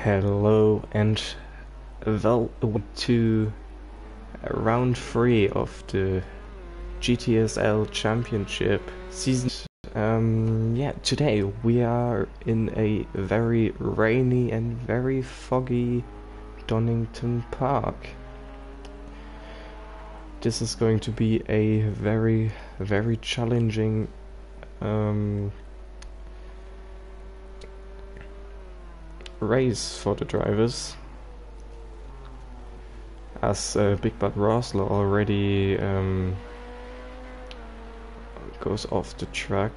Hello and welcome to round 3 of the GTSL Championship season. Today we are in a very rainy and very foggy Donington Park. This is going to be a very challenging race for the drivers, as Big Bad Rosler already goes off the track.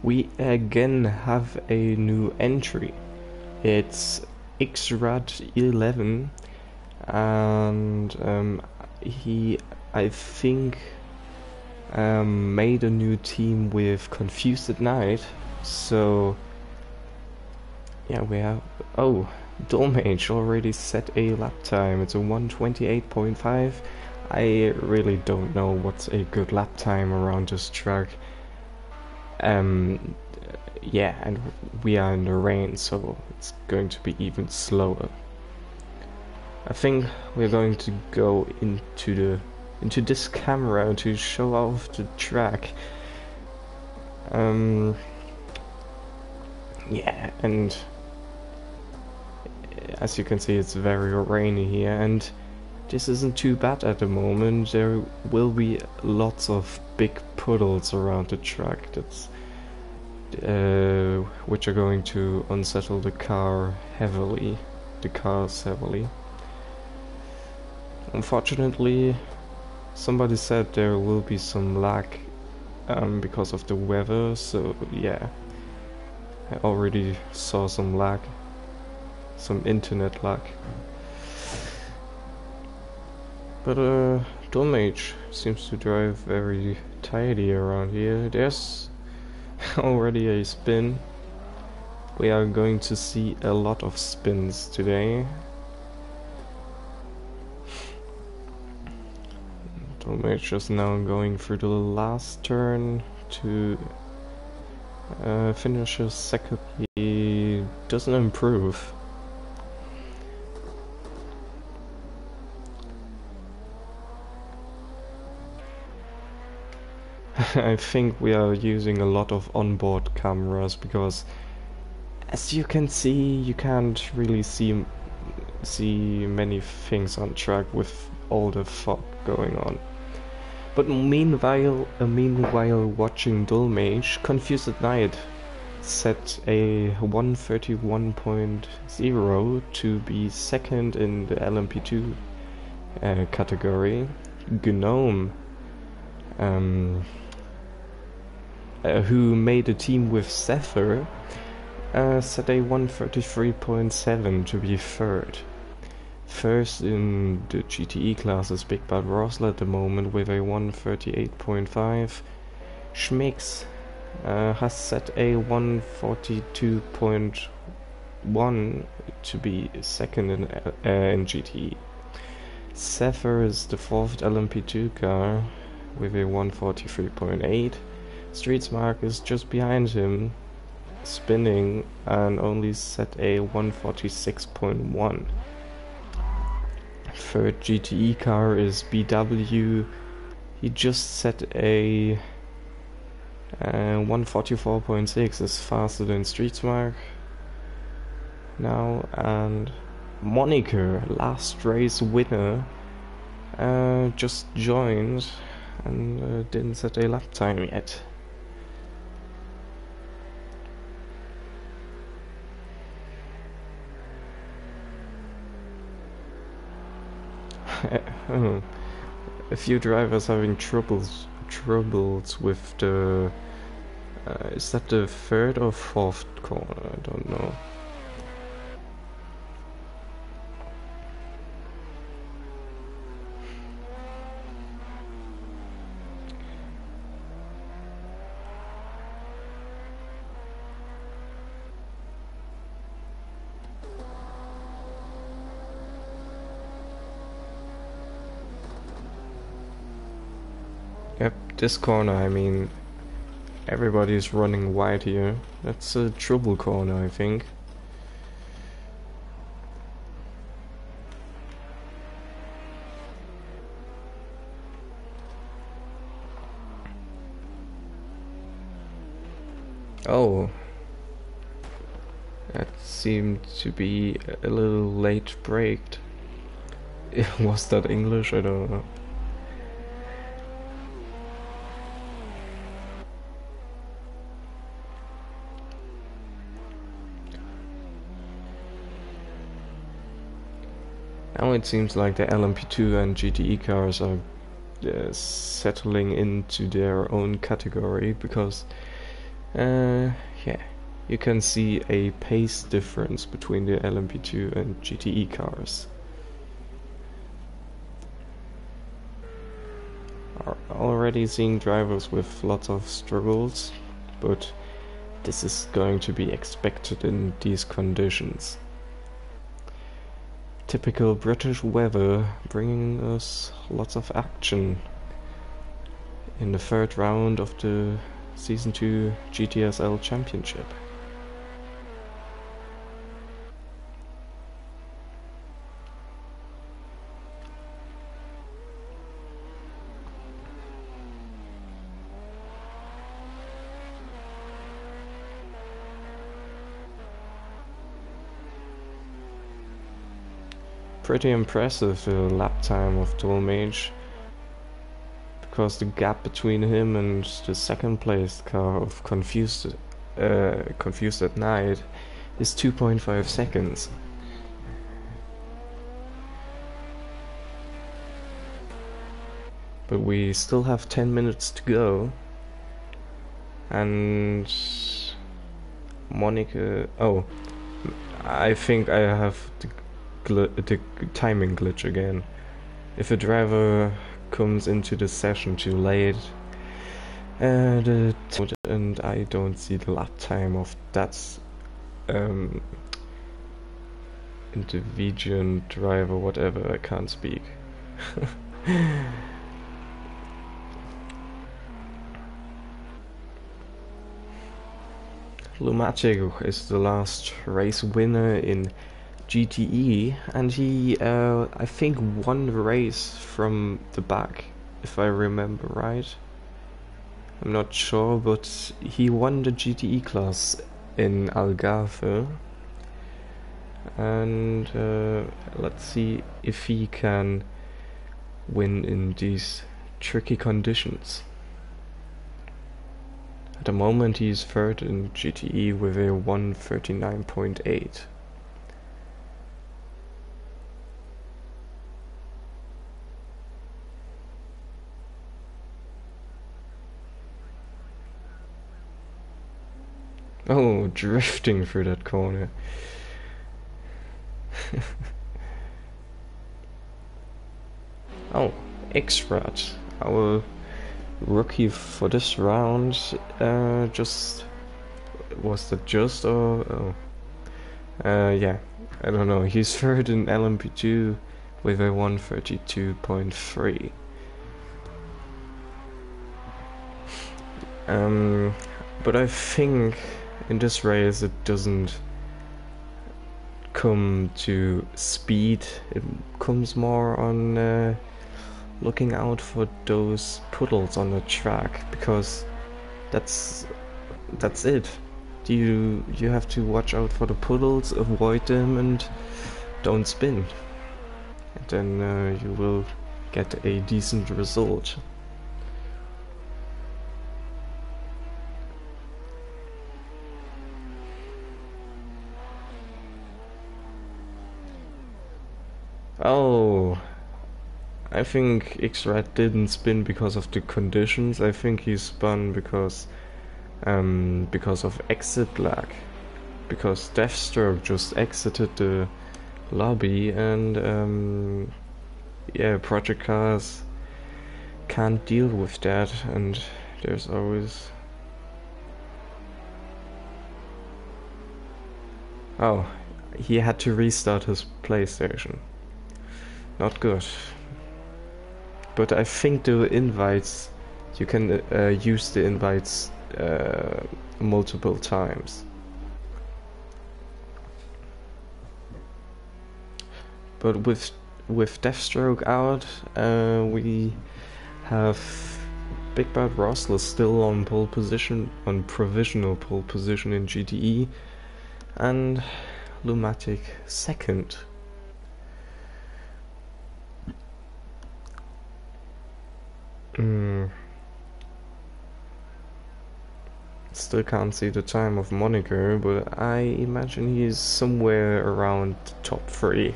We again have a new entry. It's XRAD11, and he, I think, made a new team with Confused at Night. So yeah, we have. Oh, Dolmage already set a lap time. It's a 1:28.5. I really don't know what's a good lap time around this track. Yeah, and we are in the rain, so it's going to be even slower. I think we're going to go into this camera to show off the track. Yeah, and as you can see, it's very rainy here, and this isn't too bad at the moment. There will be lots of big puddles around the track which are going to unsettle the cars heavily. Unfortunately, somebody said there will be some lag because of the weather, so yeah, I already saw some lag, some internet lag. But Dolmage seems to drive very tidy around here. There's already a spin. We are going to see a lot of spins today. Dolmage is now going through the last turn to finish his second. He doesn't improve. I think we are using a lot of onboard cameras because, as you can see, you can't really see many things on track with all the fog going on. But meanwhile watching Dolmage, Confused at Night set a 1:31.0 to be second in the LMP2 category. Gnome, who made a team with Zephyr, set a 1:33.7 to be third. First in the GTE class is Big Bad Rosler at the moment with a 1:38.5. Schmix has set a 1:42.1 to be second in GTE. Zephyr is the fourth LMP2 car with a 1:43.8. Streetsmark is just behind him, spinning, and only set a 1:46.1. Third GTE car is BW. He just set a 1:44.6, is faster than Streetsmark now. And Moniker, last race winner, just joined and didn't set a lap time yet. A few drivers having troubles with the is that the third or fourth corner? I don't know. Yep, this corner, I mean, everybody's running wide here. That's a trouble corner, I think. Oh, that seemed to be a little late braked. Was that English? I don't know. Now it seems like the LMP2 and GTE cars are settling into their own category because, yeah, you can see a pace difference between the LMP2 and GTE cars. Already seeing drivers with lots of struggles, but this is going to be expected in these conditions. Typical British weather, bringing us lots of action in the third round of the Season 2 GTSL Championship. Pretty impressive lap time of Dolmage, because the gap between him and the second place car of Confused at Night is 2.5 seconds. But we still have 10 minutes to go, and Monica... Oh, I think I have the timing glitch again. If a driver comes into the session too late, and I don't see the lap time of that individual driver, whatever, I can't speak. Lumatic is the last race winner in GTE, and he, I think, won the race from the back, if I remember right. I'm not sure, but he won the GTE class in Algarve, and let's see if he can win in these tricky conditions. At the moment he is third in GTE with a 1:39.8. Oh, drifting through that corner. Oh, X-Rat, our rookie for this round, just... Was that just, or... Oh. Yeah, I don't know, he's third in LMP2 with a 1:32.3. But I think in this race it doesn't come to speed, it comes more on looking out for those puddles on the track, because that's it. You have to watch out for the puddles, avoid them, and don't spin, and then you will get a decent result. Oh, I think X-Rat didn't spin because of the conditions. I think he spun because of exit lag. Because Deathstroke just exited the lobby, and yeah, project cars can't deal with that, and there's always... Oh, he had to restart his PlayStation. Not good. But I think the invites you can use the invites multiple times. But with Deathstroke out, we have Big Bad Rosler still on pole position, on provisional pole position in GTE, and Lumatic second. Still can't see the time of Moniker, but I imagine he's somewhere around the top 3.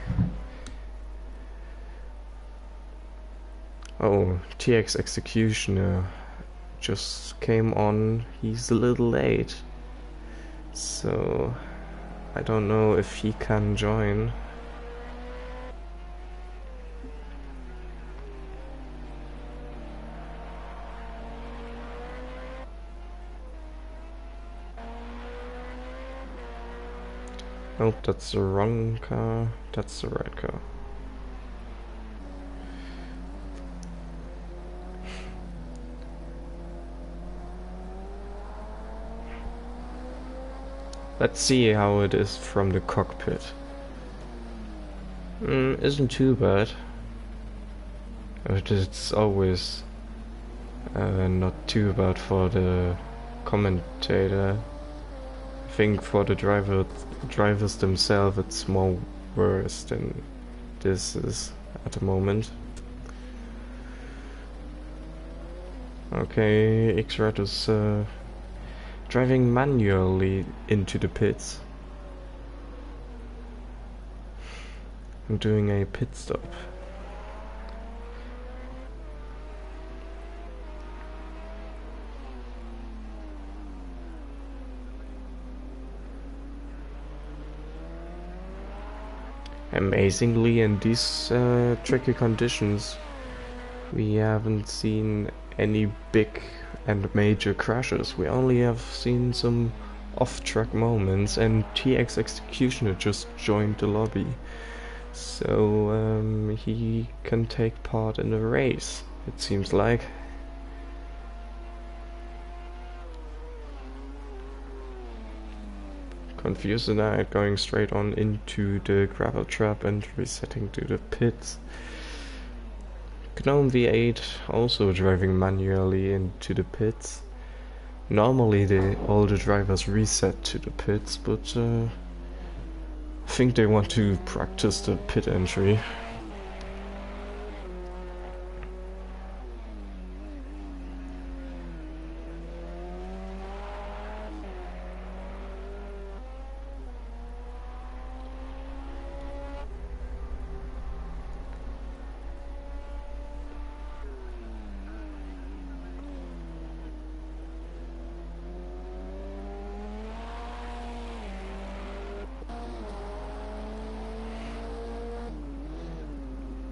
Oh, TX Executioner just came on. He's a little late, so I don't know if he can join. Nope, that's the wrong car. That's the right car. Let's see how it is from the cockpit. Isn't too bad. But it's always not too bad for the commentator. I think for the drivers themselves it's more worse than this is at the moment. Okay, X-Rat is driving manually into the pits. I'm doing a pit stop. Amazingly, in these tricky conditions, we haven't seen any big and major crashes. We only have seen some off-track moments, and TX Executioner just joined the lobby, so he can take part in the race, it seems like. Confused tonight, going straight on into the gravel trap and resetting to the pits. Gnome V8 also driving manually into the pits. Normally all the drivers reset to the pits, but I think they want to practice the pit entry.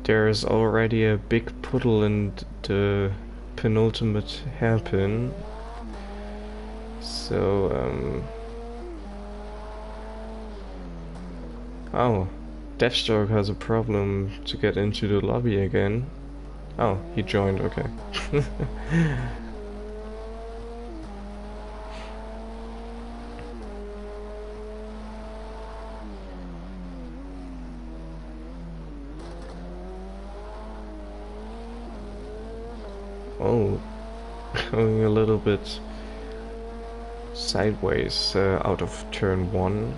There's already a big puddle in the penultimate hairpin, so oh, Deathstroke has a problem to get into the lobby again. Oh, he joined, okay. Oh, going a little bit sideways out of turn 1.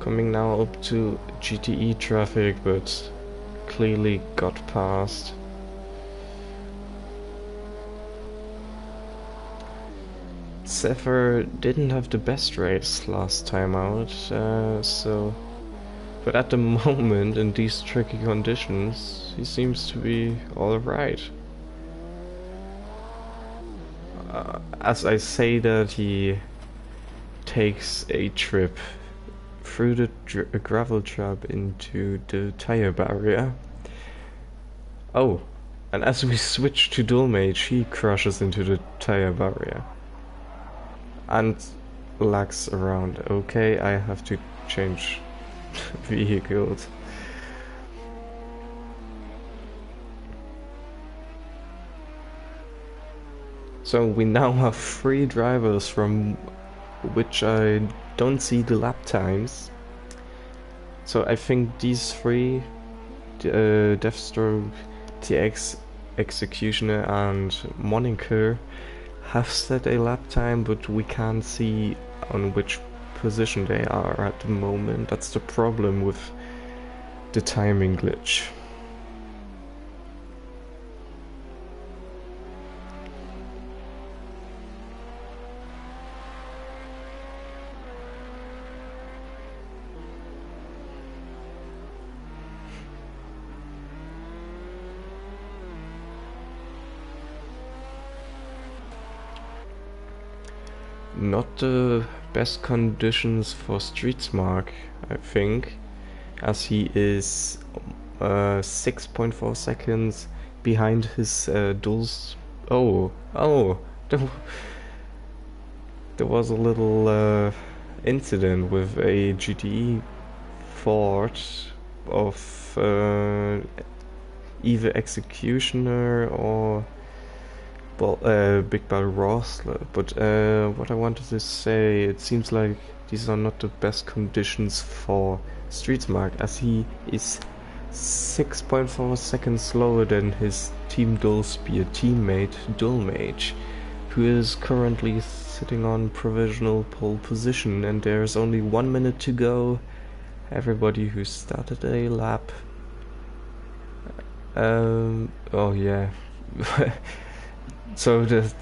Coming now up to GTE traffic, but clearly got past. Zephyr didn't have the best race last time out, but at the moment, in these tricky conditions, he seems to be alright. As I say that, he takes a trip through the gravel trap into the tire barrier. Oh, and as we switch to Dual Mage, he crashes into the tire barrier and lags around. Okay, I have to change vehicles. So we now have 3 drivers from which I don't see the lap times. So I think these 3, Deathstroke, TX, Executioner and Moniker, have set a lap time, but we can't see on which position they are at the moment. That's the problem with the timing glitch. Not the best conditions for Streetsmark, I think, as he is 6.4 seconds behind his duels. Oh, there was a little incident with a GTE Ford of either Executioner or Big Bad Rosler, but what I wanted to say, it seems like these are not the best conditions for Streetsmark, as he is 6.4 seconds slower than his Team Dullspear teammate Dullmage, who is currently sitting on provisional pole position, and there's only 1 minute to go. Everybody who started a lap. Oh yeah. So that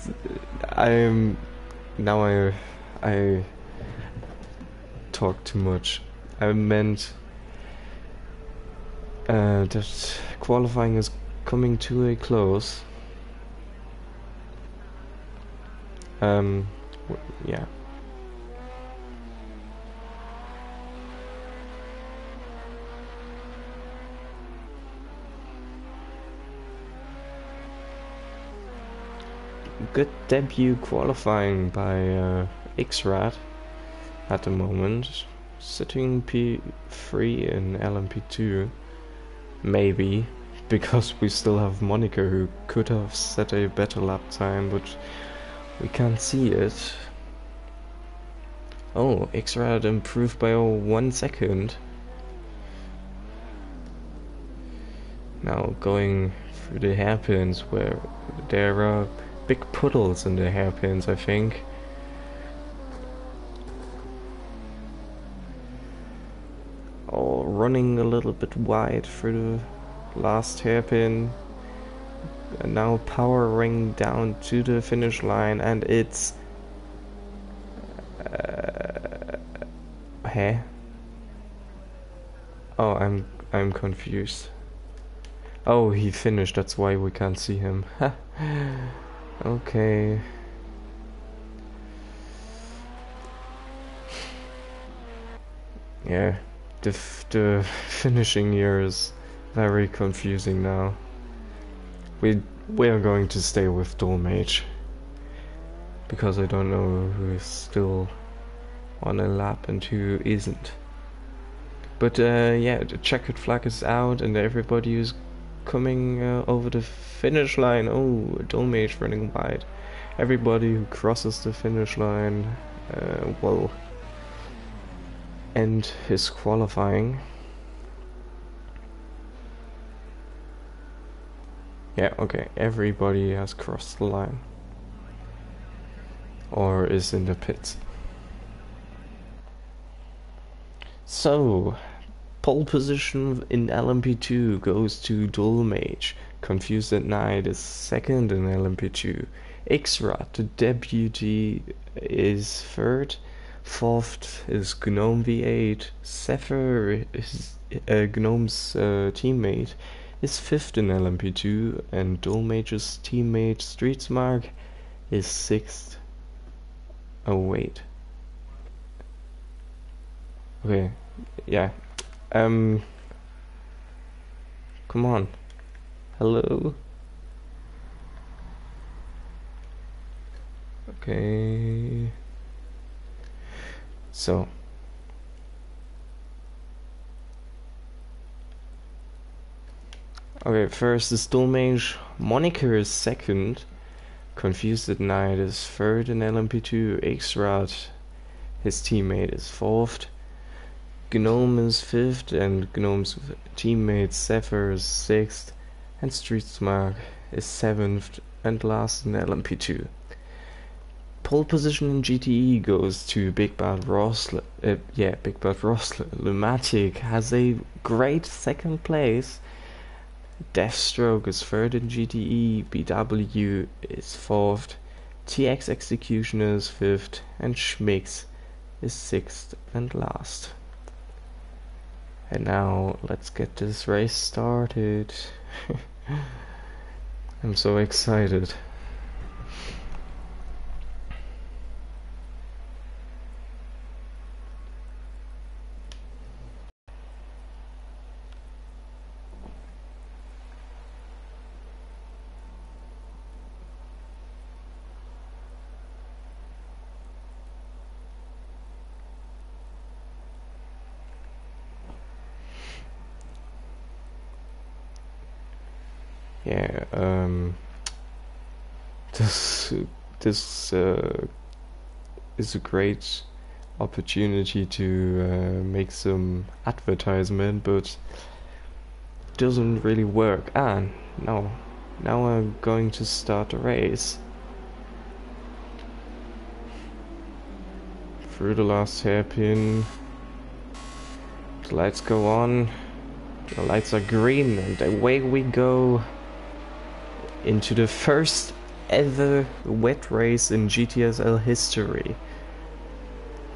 I talk too much. I meant that qualifying is coming to a close. Yeah. Good debut qualifying by Xrad at the moment, sitting P3 in LMP2, maybe, because we still have Monica who could have set a better lap time, but we can't see it. Oh, Xrad improved by 1 second. Now going through the hairpins where there are big puddles in the hairpins, I think. Oh, running a little bit wide through the last hairpin. And now powering down to the finish line, and it's... Huh? Oh, I'm confused. Oh, he finished, that's why we can't see him. Okay. Yeah, the finishing year is very confusing now. We are going to stay with Dullmage, because I don't know who is still on a lap and who isn't. But yeah, the checkered flag is out and everybody is coming over the finish line. Oh, Dullmage running wide. Everybody who crosses the finish line will end his qualifying. Yeah, okay, everybody has crossed the line. Or is in the pits. So, pole position in LMP2 goes to Dullmage. Confused at Night is second in LMP2. Xrad, the deputy, is third. Fourth is Gnome V8. Zephyr, is Gnome's teammate, is fifth in LMP2, and Dullmage's teammate Streetsmark is sixth. Oh wait. Okay, yeah. Come on. Hello? Okay. So. Okay, first is Dullmage. Moniker is second. Confused at Night is third in LMP2. X-Rad, his teammate, is fourth. Gnome is fifth, and Gnome's teammate Zephyr is sixth. And Street Smart is seventh and last in LMP2. Pole position in GTE goes to Big Bad Ross. Big Bad Ross. Lumatic has a great second place. Deathstroke is third in GTE. BW is fourth. TX Executioner is fifth, and Schmix is sixth and last. And now let's get this race started. I'm so excited. Yeah, this is a great opportunity to make some advertisement, but doesn't really work. No, now I'm going to start the race. Through the last hairpin, the lights go on, the lights are green, and away we go into the first ever wet race in GTSL history.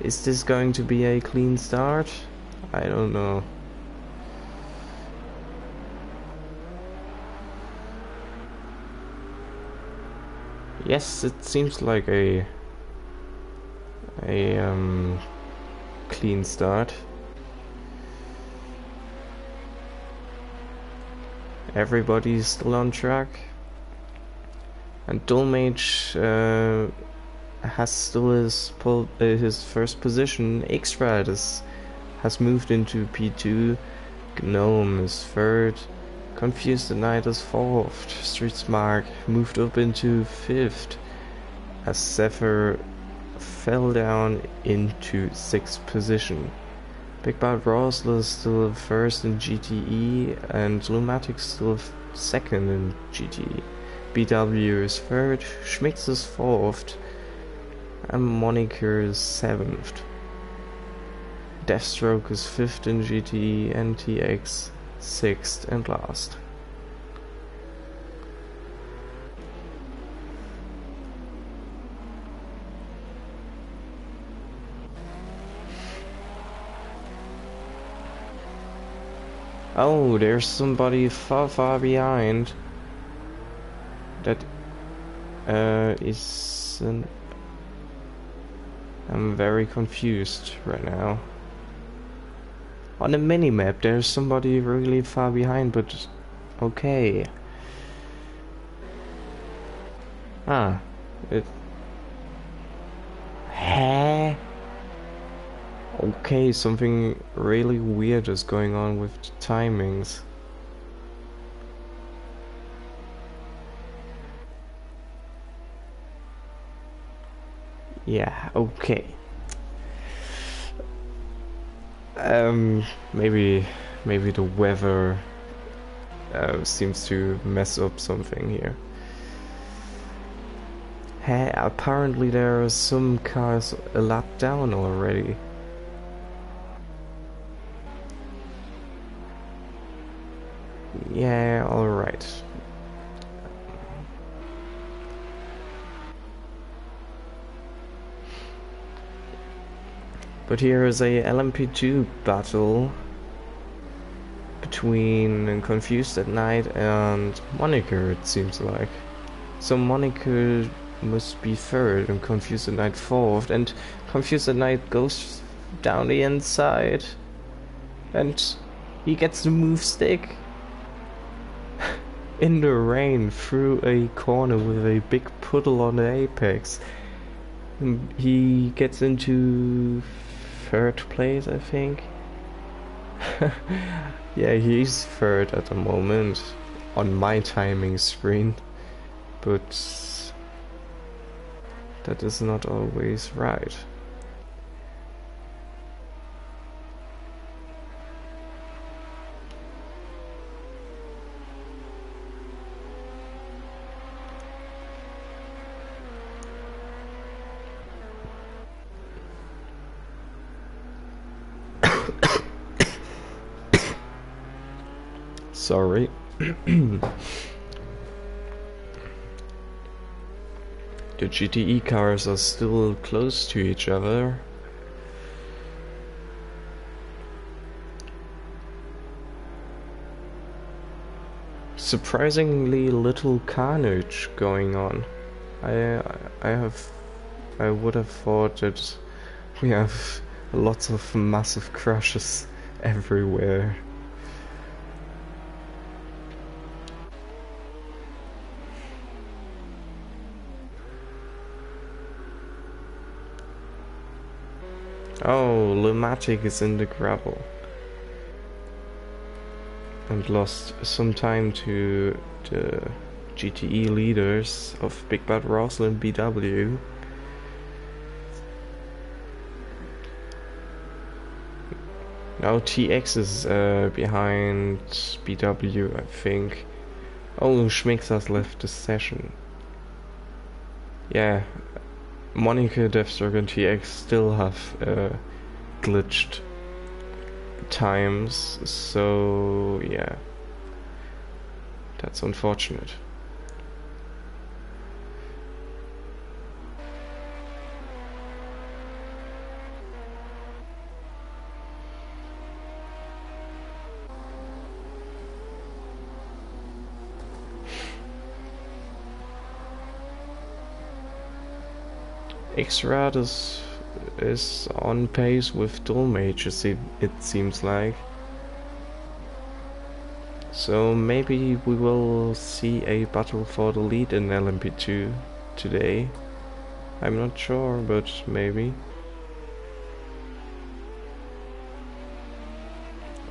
Is this going to be a clean start? I don't know. Yes, it seems like a clean start. Everybody's still on track. And Dolmage has still his first position. X-Rad has moved into P2. Gnome is third. Confused at Night is fourth. Street Smart moved up into fifth, as Zephyr fell down into sixth position. Big Bad Rosler is still first in GTE, and Lumatic still second in GTE. BW is third, Schmix is fourth, and Moniker is seventh. Deathstroke is fifth in GTE, and TX sixth and last. Oh, there's somebody far behind. That isn't... I'm very confused right now. On the minimap there's somebody really far behind, but okay. Okay, something really weird is going on with the timings. Yeah, okay. Maybe the weather seems to mess up something here. Hey, apparently there are some cars a lap down already. Yeah, alright. But here is a LMP2 battle between Confused at Night and Moniker, it seems like. So Moniker must be third and Confused at Night fourth, and Confused at Night goes down the inside and he gets the move stick in the rain through a corner with a big puddle on the apex. And he gets into third place, I think. Yeah, he's third at the moment on my timing screen, but that is not always right. Sorry. The GTE cars are still close to each other. Surprisingly little carnage going on. I would have thought that we have lots of massive crashes everywhere. Oh, Lumatic is in the gravel. And lost some time to the GTE leaders of Big Bad Russell and BW. Now TX is behind BW, I think. Oh, Schmix has left the session. Yeah, Monica, Deathstroke and TX still have glitched times, so yeah, that's unfortunate. X-Rad is on pace with Dolmage, it seems like. So maybe we will see a battle for the lead in LMP2 today. I'm not sure, but maybe.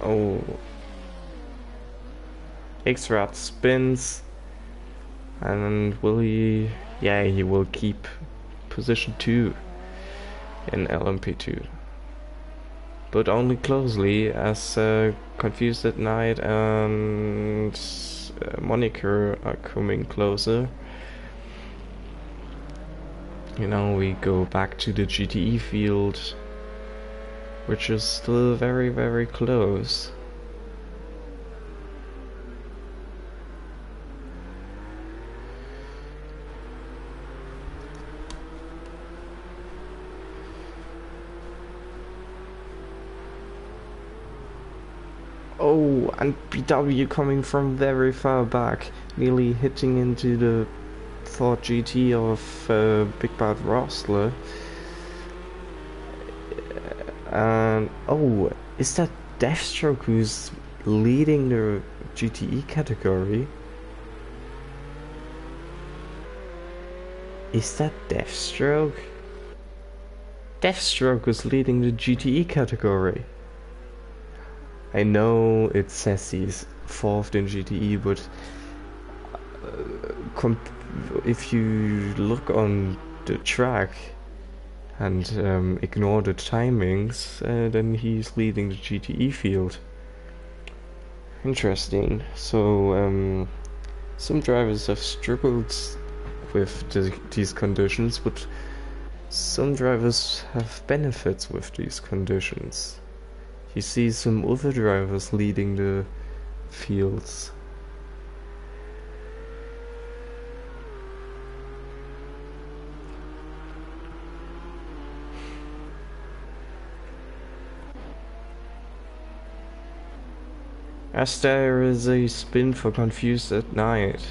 Oh. X-Rad spins. And will he... Yeah, he will keep position 2 in LMP2. But only closely, as Confused at Night and Moniker are coming closer. You know, we go back to the GTE field, which is still very, very close. Oh, and BW coming from very far back, nearly hitting into the Ford GT of Big Bad Rostler. And oh, is that Deathstroke who's leading the GTE category? Is that Deathstroke? Deathstroke was leading the GTE category. I know it says he's 4th in GTE, but if you look on the track and ignore the timings, then he's leading the GTE field. Interesting. So some drivers have struggled with these conditions, but some drivers have benefits with these conditions. You see some other drivers leading the fields. As there is a spin for Confused at Night.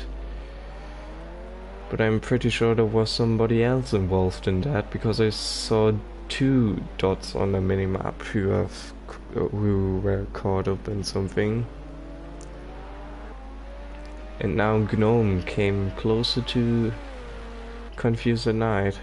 But I'm pretty sure there was somebody else involved in that, because I saw 2 dots on the minimap who were caught up in something. And now Gnome came closer to Confused at Night.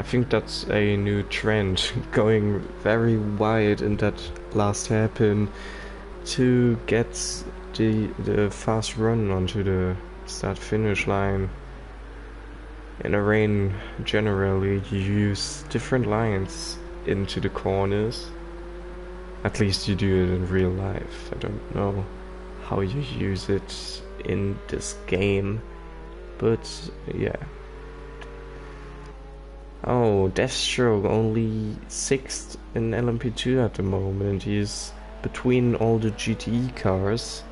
I think that's a new trend, going very wide in that last hairpin to get the fast run onto the start finish line. In a rain, generally you use different lines into the corners. At least you do it in real life. I don't know how you use it in this game, but yeah. Oh, Deathstroke only 6th in LMP2 at the moment. He's between all the GTE cars.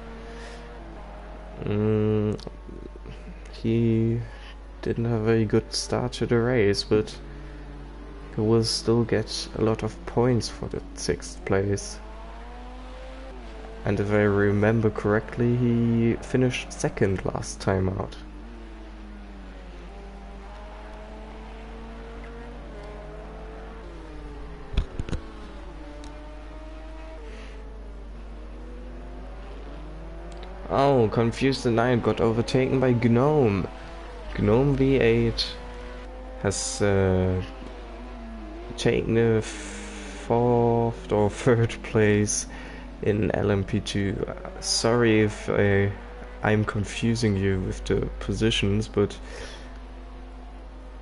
He didn't have a very good start to the race, but he will still get a lot of points for the 6th place. And if I remember correctly, he finished 2nd last time out. Oh, Confused the Knight got overtaken by Gnome. Gnome V8 has taken the 4th or 3rd place in LMP2. Sorry if I'm confusing you with the positions, but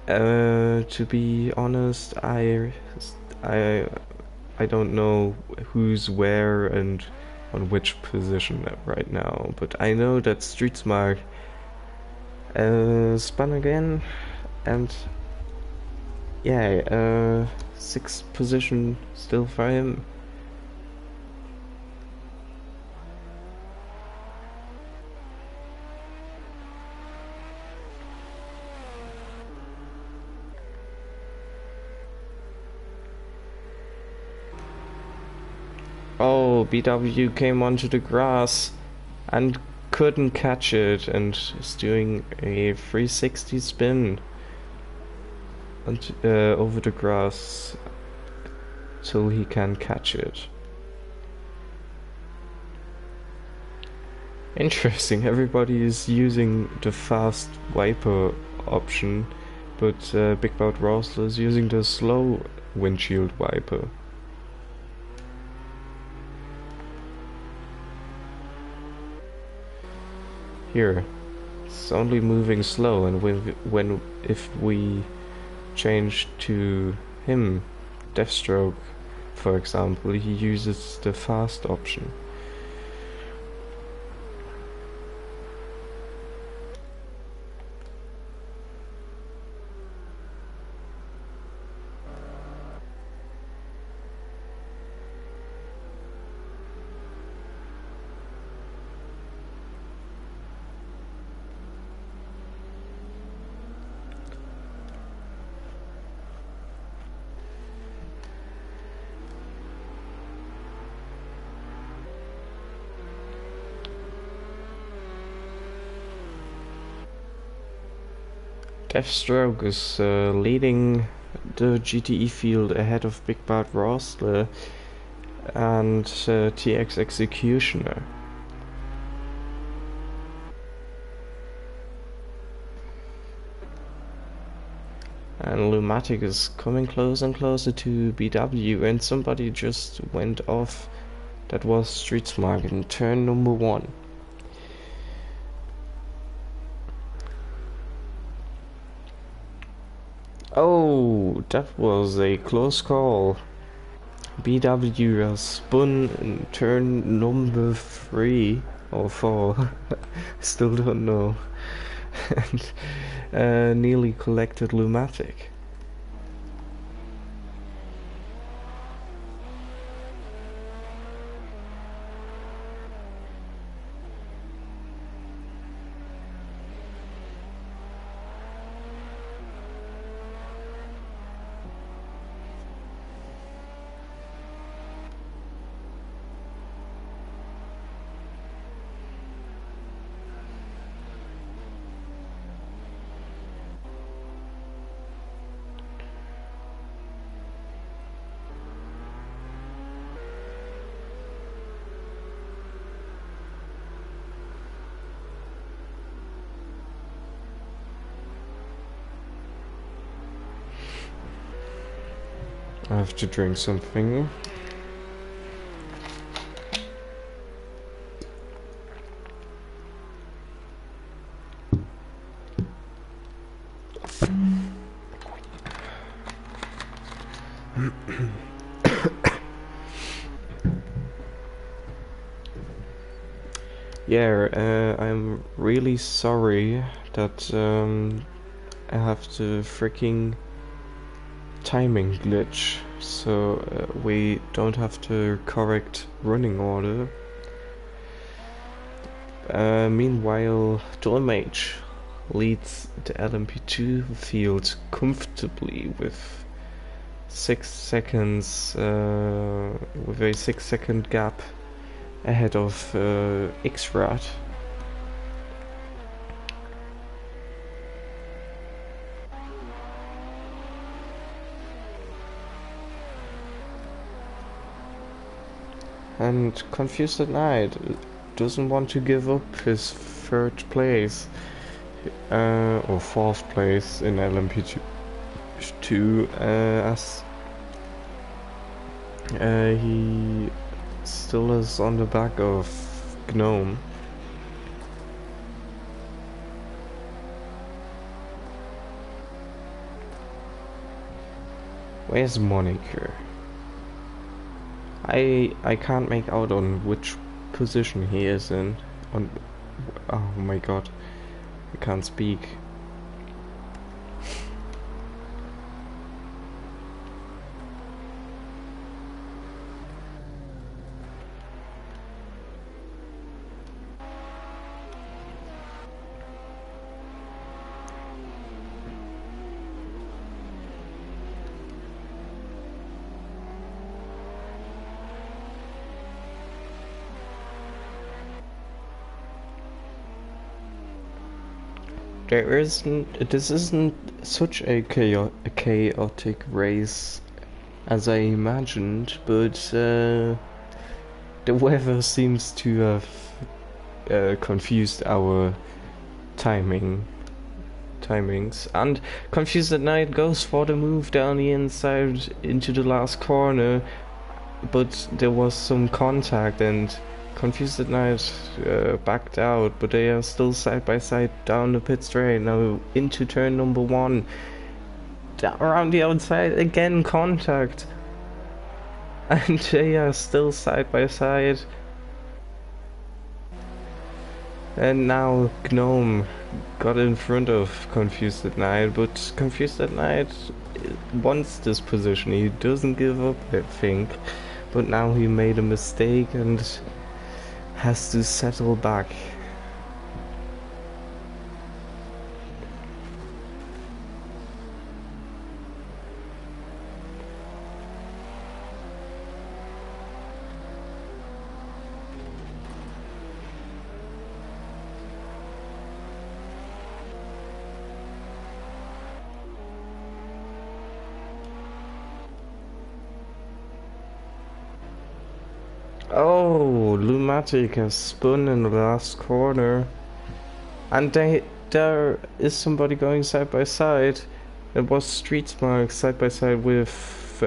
to be honest, I don't know who's where and on which position right now, but I know that Streetsmark spun again, and yeah, 6th position still for him. Oh, BW came onto the grass and couldn't catch it, and is doing a 360 spin and, over the grass till he can catch it. Interesting, everybody is using the fast wiper option, but Big Bout Rosler is using the slow windshield wiper. Here, it's only moving slow, and if we change to him, Deathstroke, for example, he uses the fast option. Deathstroke is leading the GTE field ahead of Big Bad Rosler and TX Executioner. And Lumatic is coming closer and closer to BW, and somebody just went off. That was Streetsmark in turn number 1. Oh, that was a close call. BW has spun in turn number 3 or 4. Still don't know. And nearly collected Lumatic. I have to drink something. Yeah, I'm really sorry that I have the freaking timing glitch, so we don't have the correct running order. Meanwhile, Dolmage leads the LMP2 field comfortably with 6 seconds, with a 6-second gap ahead of Xrad. And Confused at Night doesn't want to give up his 3rd place, or 4th place in LMP2, as he still is on the back of Gnome. Where's Moniker? I can't make out on which position he is in. Oh my god, I can't speak. This isn't such a chaotic race as I imagined, but the weather seems to have confused our timings. And Confused at Night goes for the move down the inside into the last corner, but there was some contact and Confused at Night backed out, but they are still side by side down the pit straight. Now into turn number 1. Around the outside again, contact. And they are still side by side. And now Gnome got in front of Confused at Night, but Confused at Night wants this position. He doesn't give up, I think. But now he made a mistake and has to settle back. Oh, Lumatic has spun in the last corner. And there is somebody going side by side. It was Streetsmark side by side with...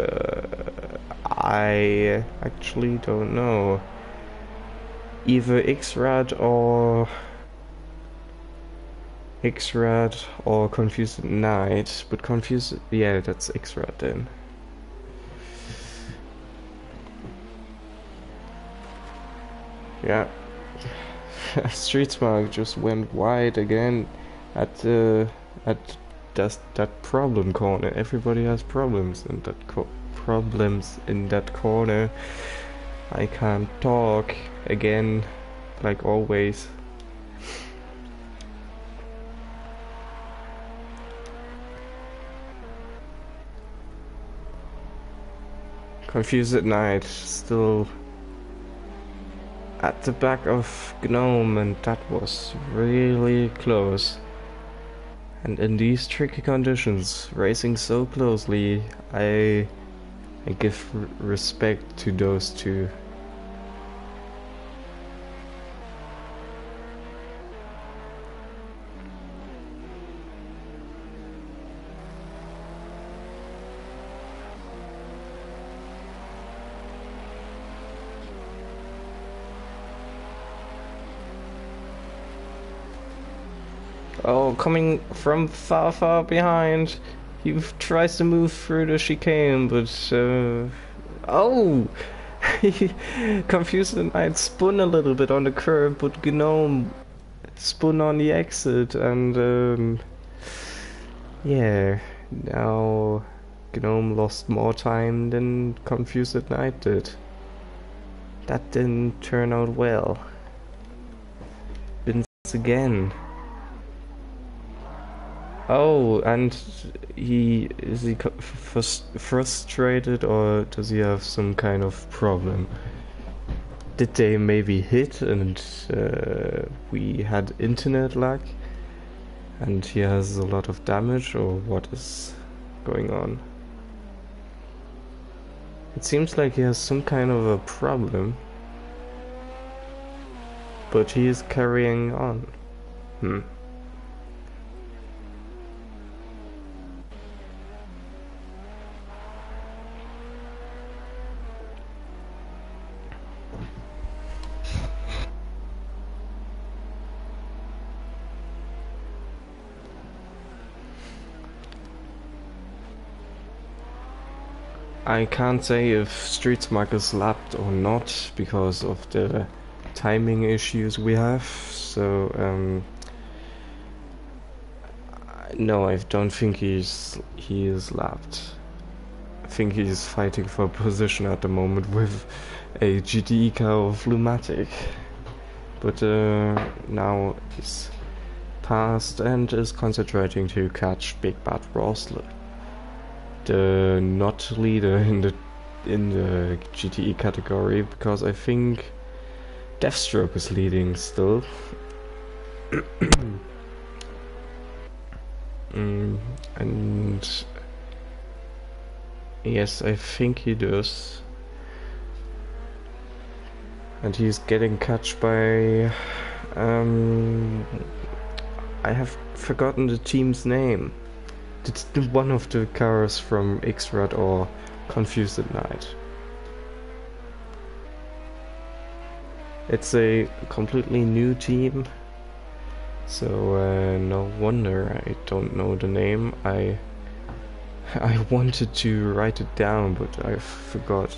I actually don't know. Either Xrad or Confused at Night. But Confused... yeah, that's Xrad then. Yeah, Streetsmark just went wide again at that problem corner. Everybody has problems in that corner. I can't talk again, like always. Confused at Night still at the back of Gnome, and that was really close. And in these tricky conditions, racing so closely, I give respect to those two. Oh, coming from far, far behind. He tries to move through the chicane, but oh, he confused and I spun a little bit on the curb, but Gnome spun on the exit, and yeah, now Gnome lost more time than Confused Knight did. That didn't turn out well. Vince again. Oh, and is he frustrated, or does he have some kind of problem? Did they maybe hit and we had internet lag and he has a lot of damage, or what is going on? It seems like he has some kind of a problem, but he is carrying on. I can't say if Streetsmark is lapped or not because of the timing issues we have, so no, I don't think he is lapped. I think he's fighting for a position at the moment with a GTE car of Lumatic, but now he's passed and is concentrating to catch Big Bad Rosler, the not leader in the GTE category, because I think Deathstroke is leading still. And yes, I think he does. And he's getting catched by I have forgotten the team's name. It's one of the cars from X-Rad or Confused at Night. It's a completely new team, so no wonder I don't know the name. I wanted to write it down, but I forgot.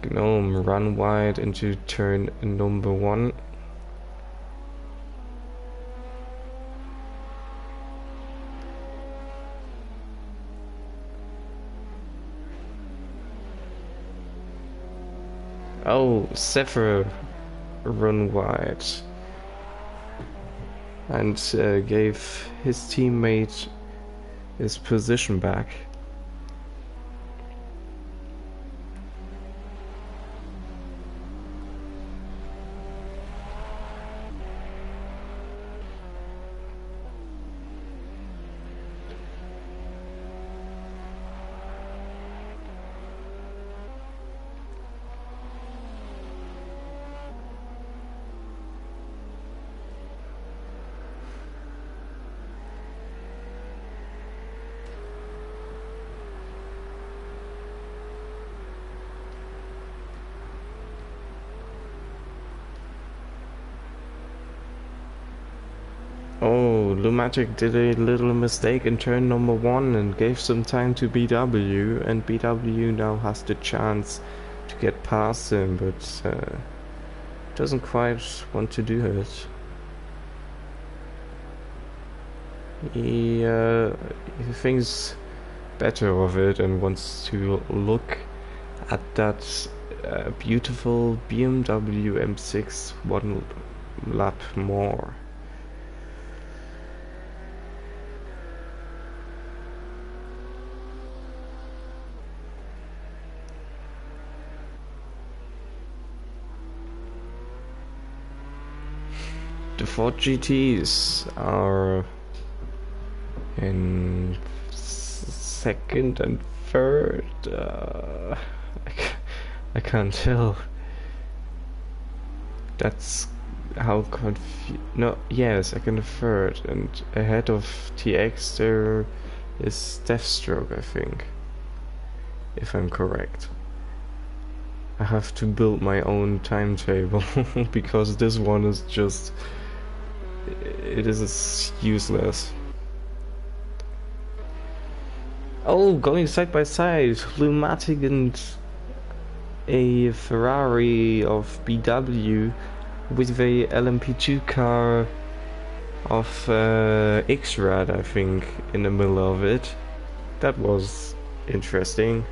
Gnome run wide into turn number 1. Oh, Zephyr run wide and gave his teammate his position back. Oh, Lumatic did a little mistake in turn number 1 and gave some time to BW, and BW now has the chance to get past him, but doesn't quite want to do it. He thinks better of it and wants to look at that beautiful BMW M6 one lap more. The Ford GTs are in second and third. I can't tell. That's how no, yeah, second and third, and ahead of TX there is Deathstroke, I think, if I'm correct. I have to build my own timetable because this one is just, it is useless. Oh, going side by side, Lumatic and a Ferrari of BW with a LMP2 car of X-Rad, I think, in the middle of it. That was interesting.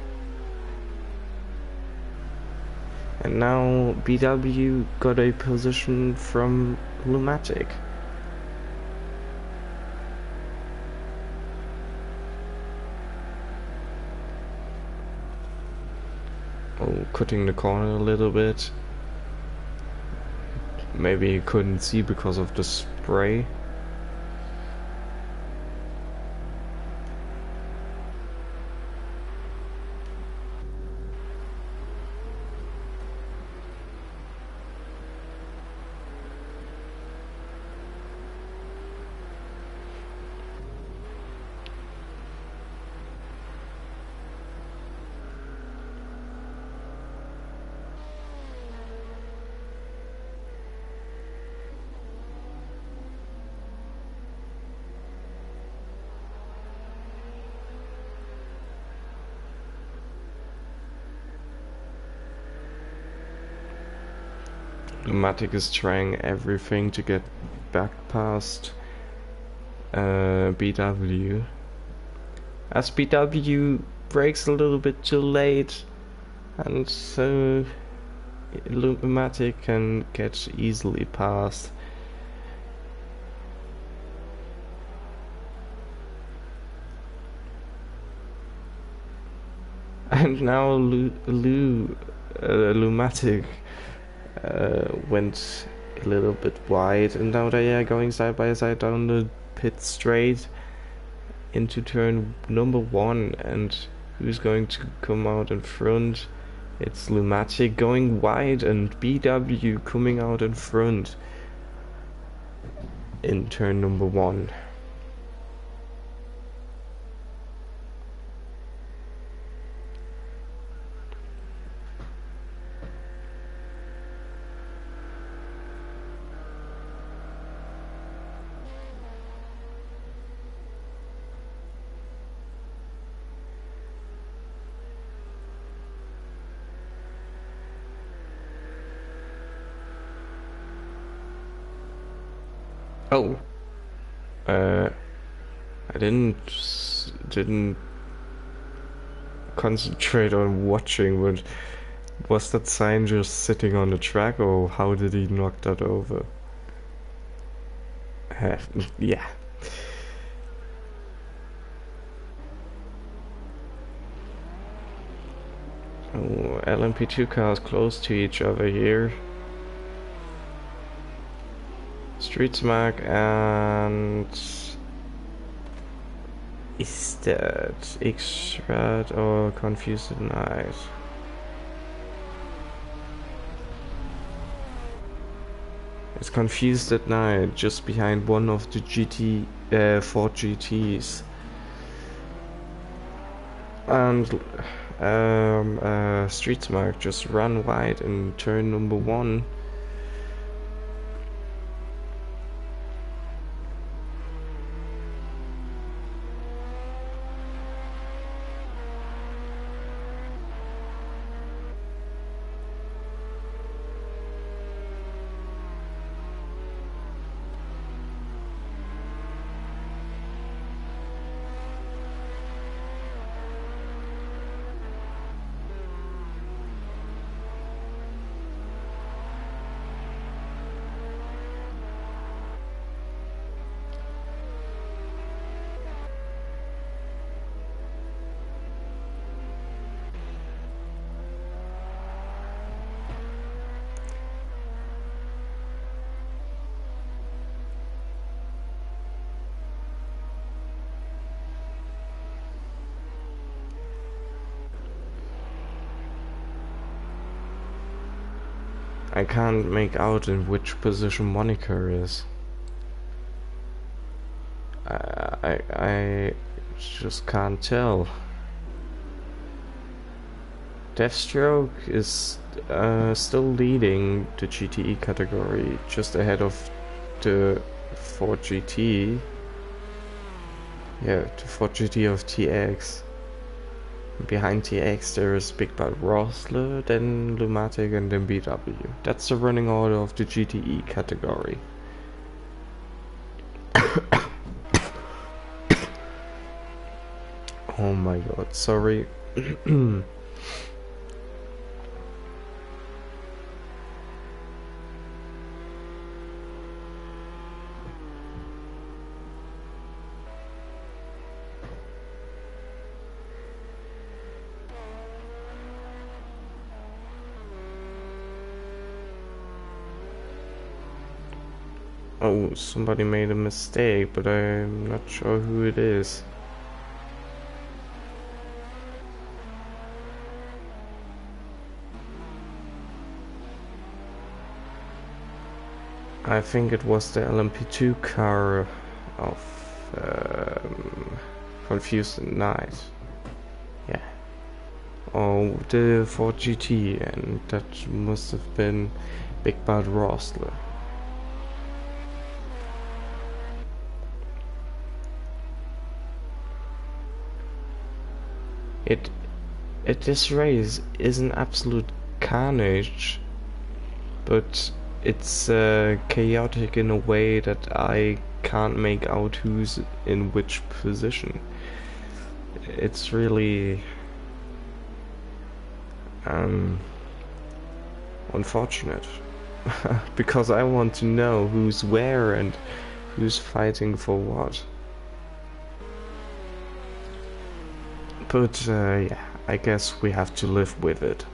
And now BW got a position from Lumatic. Oh, cutting the corner a little bit. Maybe you couldn't see because of the spray. Lumatic is trying everything to get back past BW. As BW brakes a little bit too late, and so Lumatic can get easily past. And now Lumatic went a little bit wide, and now they are going side by side down the pit straight into turn number 1. And who's going to come out in front? It's Lumatic going wide and BW coming out in front in turn number 1. Oh, I didn't concentrate on watching, but was that sign just sitting on the track, or how did he knock that over? Yeah. Oh, LMP2 cars close to each other here. Street Smack and is that X-Rad or Confused at Night? It's Confused at Night, just behind one of the Ford GTs. And Street Smack just ran wide in turn number 1. I can't make out in which position Monica is. I just can't tell. Deathstroke is still leading the GTE category, just ahead of the Ford GT. Yeah, the Ford GT of TX. Behind TX there is Big Bad Rosler, then Lumatic, and then BW. That's the running order of the GTE category. Oh my god, sorry. Oh, somebody made a mistake, but I'm not sure who it is. I think it was the LMP2 car of Confused Night. Yeah. Oh, the Ford GT, and that must have been Big Bad Rosler. This race is an absolute carnage, but it's chaotic in a way that I can't make out who's in which position. It's really unfortunate because I want to know who's where and who's fighting for what. But yeah, I guess we have to live with it.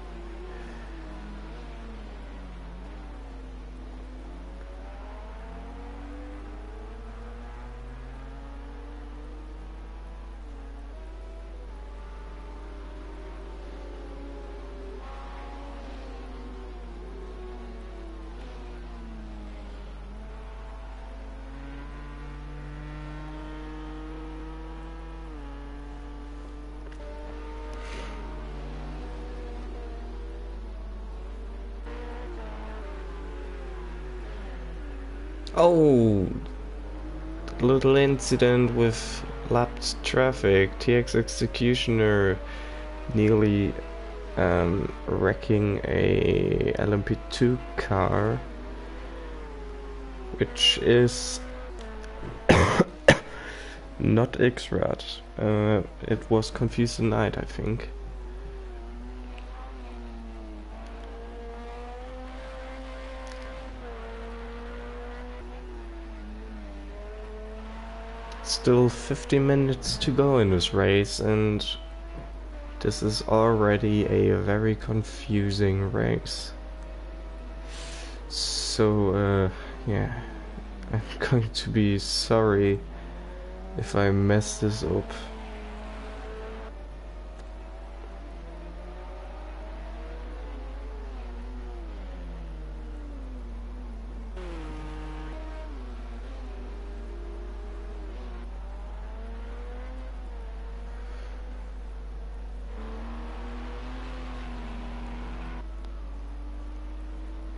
Oh, little incident with lapped traffic. TX Executioner nearly wrecking a LMP2 car, which is not X-Rat. It was Confused Night, I think. Still 50 minutes to go in this race, and this is already a very confusing race. So, yeah, I'm going to be sorry if I mess this up.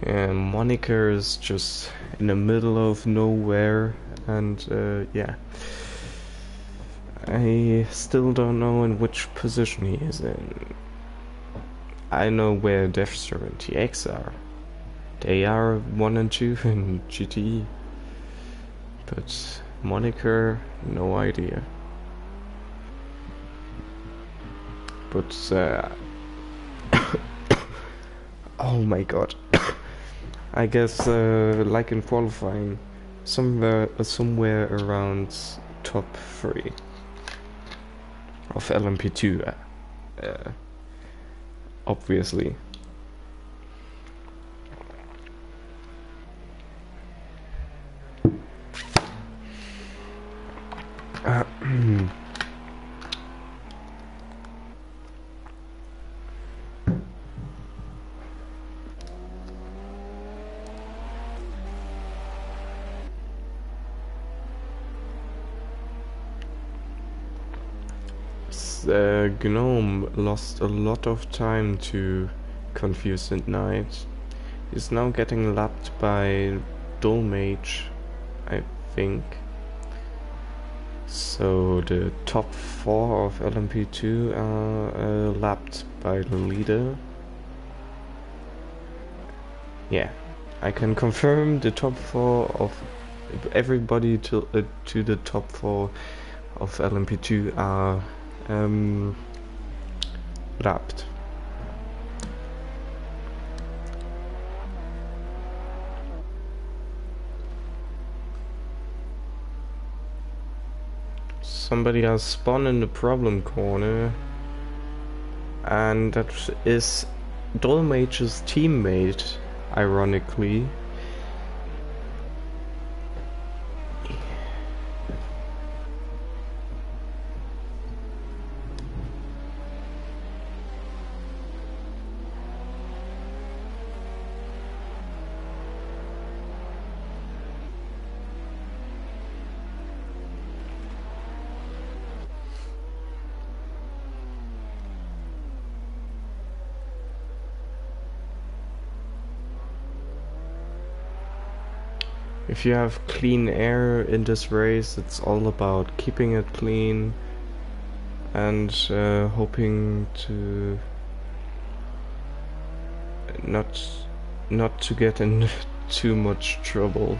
And Monica is just in the middle of nowhere, and yeah, I still don't know in which position he is in. I know where Deathstroke and TX are. They are 1 and 2 in GTE, but Monica, no idea. But oh my god. I guess, like in qualifying, somewhere around top 3 of LMP2, obviously. This gnome lost a lot of time to Confused Knight. He's now getting lapped by Dull Mage, I think. So the top 4 of LMP2 are lapped by the leader. Yeah, I can confirm the top 4 of everybody to the top 4 of LMP2 are lapped. Somebody has spawned in the problem corner, and that is Dolmage's teammate, ironically. If you have clean air in this race, it's all about keeping it clean and hoping to not to get in too much trouble.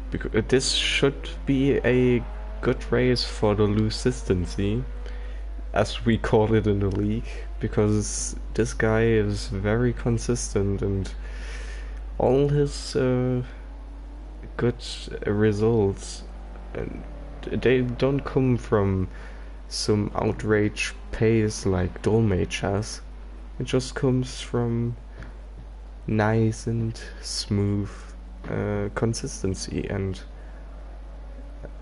Because this should be a good race for the consistency, as we call it in the league, because this guy is very consistent and all his good results, they don't come from some outrage pace like Dolmage has. It just comes from nice and smooth consistency, and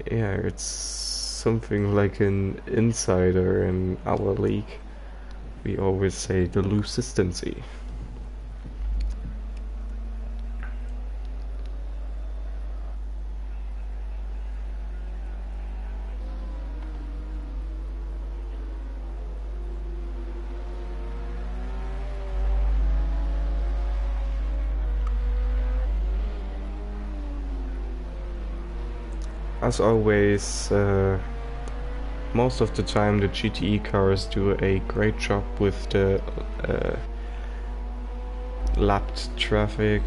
yeah, it's something like an insider in our league. We always say the consistency. As always, most of the time the GTE cars do a great job with the lapped traffic.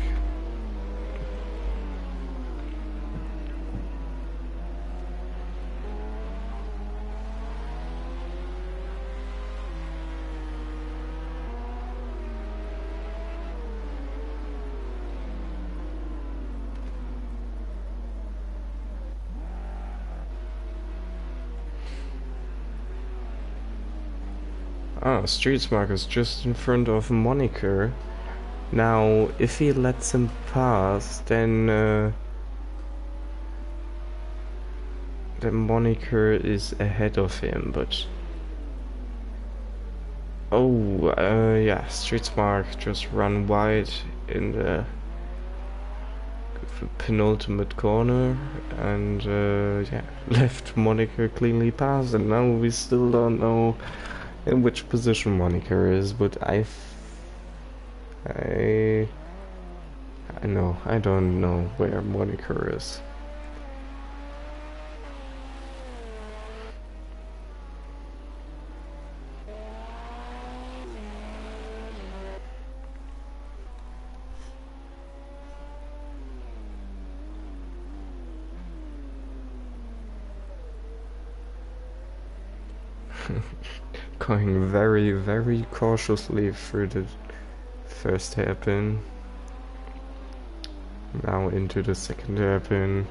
Ah, Streetsmark is just in front of Moniker. Now, if he lets him pass, then Moniker is ahead of him, but... Oh, yeah, Streetsmark just ran wide in the penultimate corner, and yeah, left Moniker cleanly past, and now we still don't know in which position Moniker is, but I know, I don't know where Moniker is. Going very, very cautiously through the first hairpin. Now into the second hairpin.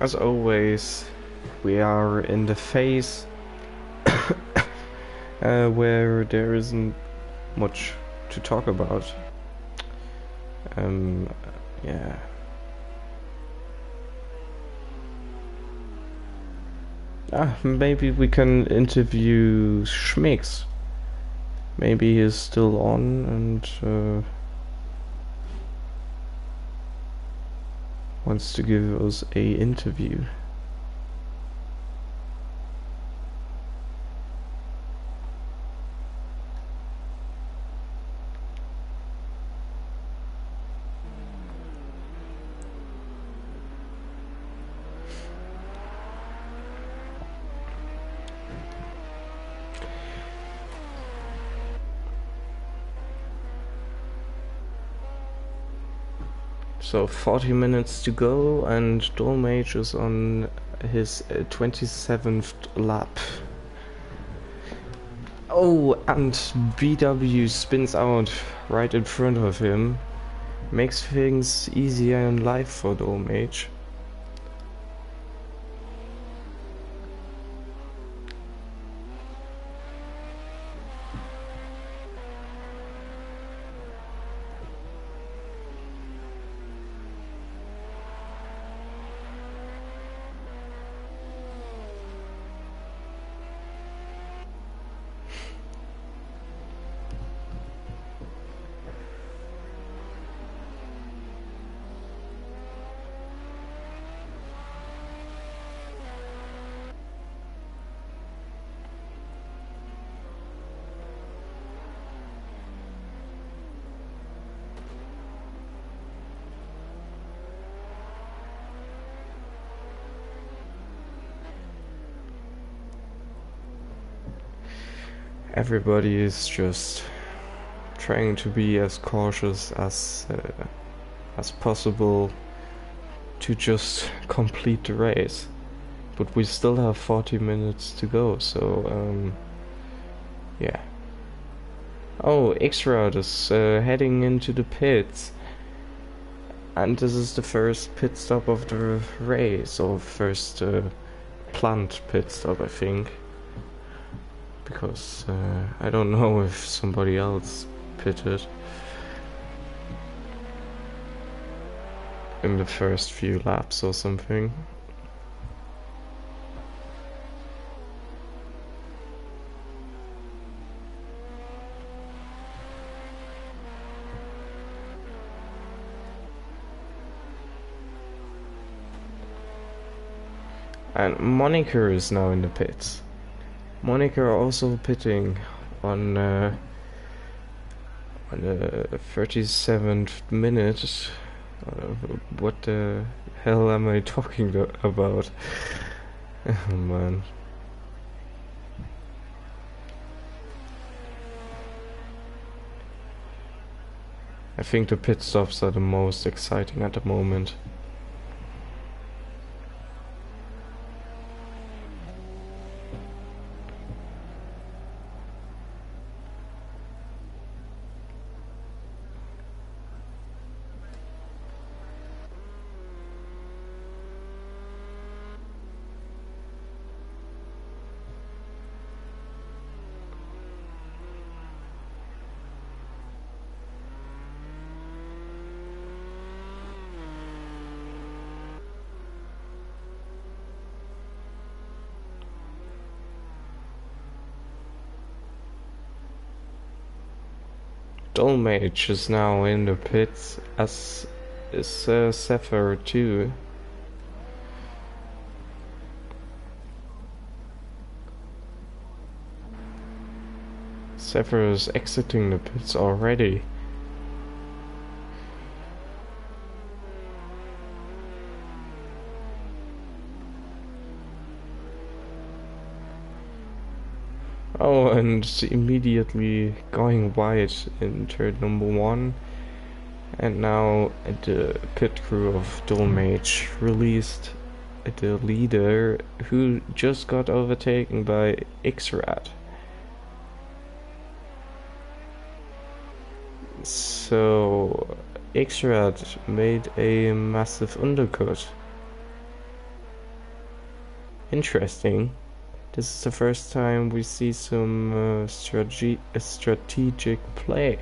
as always, we are in the phase where there isn't much to talk about. Yeah. Maybe we can interview Schmix. Maybe he's still on and wants to give us a interview. So 40 minutes to go, and Dolmage is on his 27th lap. Oh, and BW spins out right in front of him. Makes things easier in life for Dolmage. Everybody is just trying to be as cautious as possible to just complete the race, but we still have 40 minutes to go, so yeah. Oh, X-Route is heading into the pits, and this is the first pit stop of the race, or first planned pit stop, I think. Because I don't know if somebody else pitted in the first few laps or something. And Monica is now in the pits. Monica also pitting on the 37th minute. What the hell am I talking about? Oh man. I think the pit stops are the most exciting at the moment. Dolmage is now in the pits, as is Zephyr too. Zephyr is exiting the pits already. Oh, and immediately going wide in turn number 1. And now the pit crew of Dolmage released the leader, who just got overtaken by X-Rat. So X-Rat made a massive undercut. Interesting. This is the first time we see some strategic play.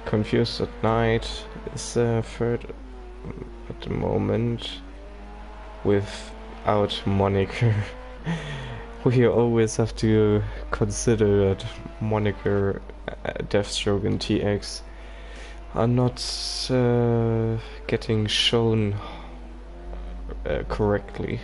Confused at Night is third at the moment without Moniker. We always have to consider that Moniker, Deathstroke and TX are not getting shown correctly.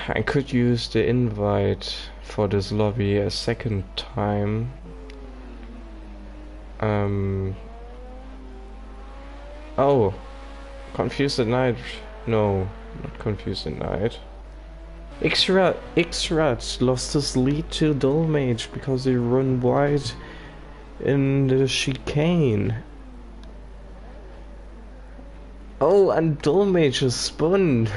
I could use the invite for this lobby a second time. Oh, Confused at Night. No, not Confused at Night. X-Rat lost his lead to Dullmage because he run wide in the chicane. Oh, and Dullmage is spun.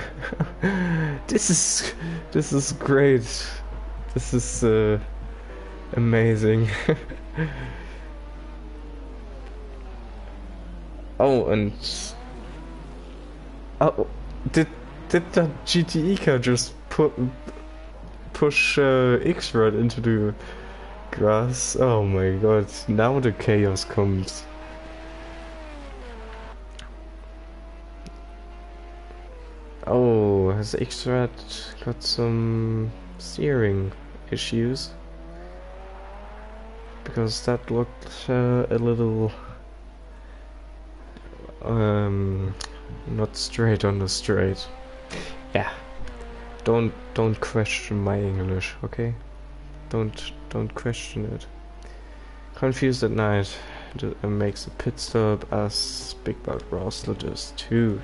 This is great. This is amazing. Oh, and oh, did that GTE car just push X-Rat into the grass? Oh my god! Now the chaos comes. Oh, has X-Rat got some steering issues? Because that looked a little not straight on the straight. Yeah. Don't question my English, okay? Don't question it. Confused at Night makes a pit stop as Big Bad Rosler does too.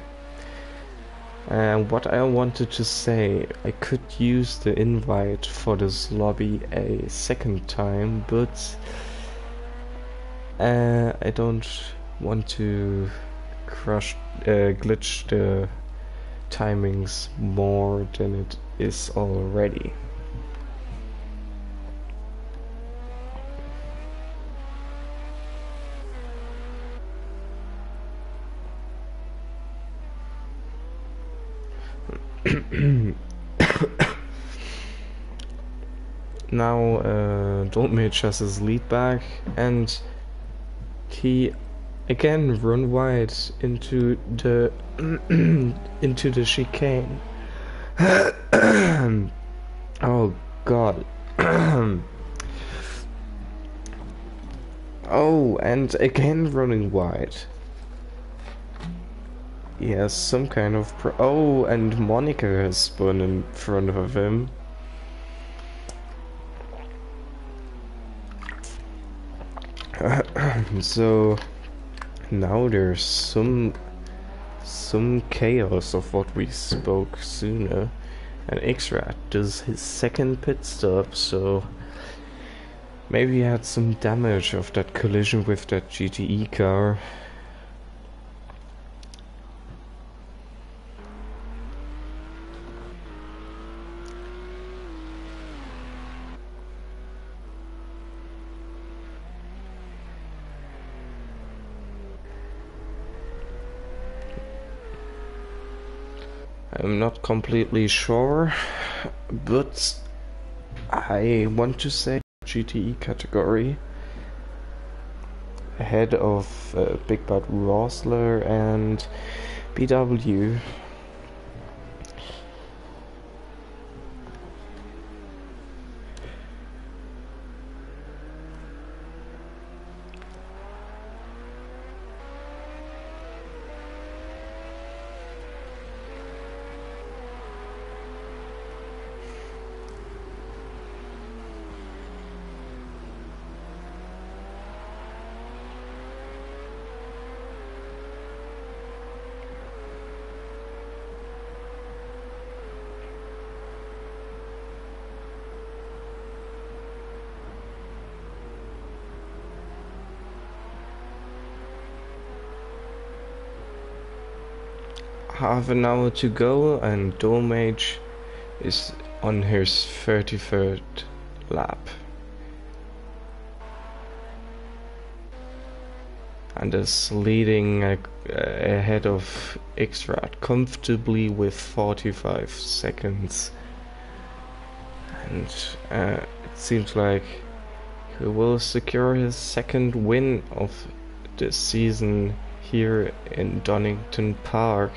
And what I wanted to say, I could use the invite for this lobby a second time, but I don't want to glitch the timings more than it is already. Now Dullmage has his lead back, and he again run wide into the into the chicane. Oh god. Oh, and again running wide. He has some kind of oh, and Monica has spun in front of him. So now there's some chaos of what we spoke sooner, and X-Rat does his second pit stop, so Maybe he had some damage of that collision with that GTE car. I'm not completely sure, but I want to say GTE category ahead of Big Bad Rosler and BW. Half an hour to go, and Domage is on his 33rd lap. And is leading ahead of Xrad comfortably with 45 seconds. And it seems like he will secure his second win of the season here in Donington Park.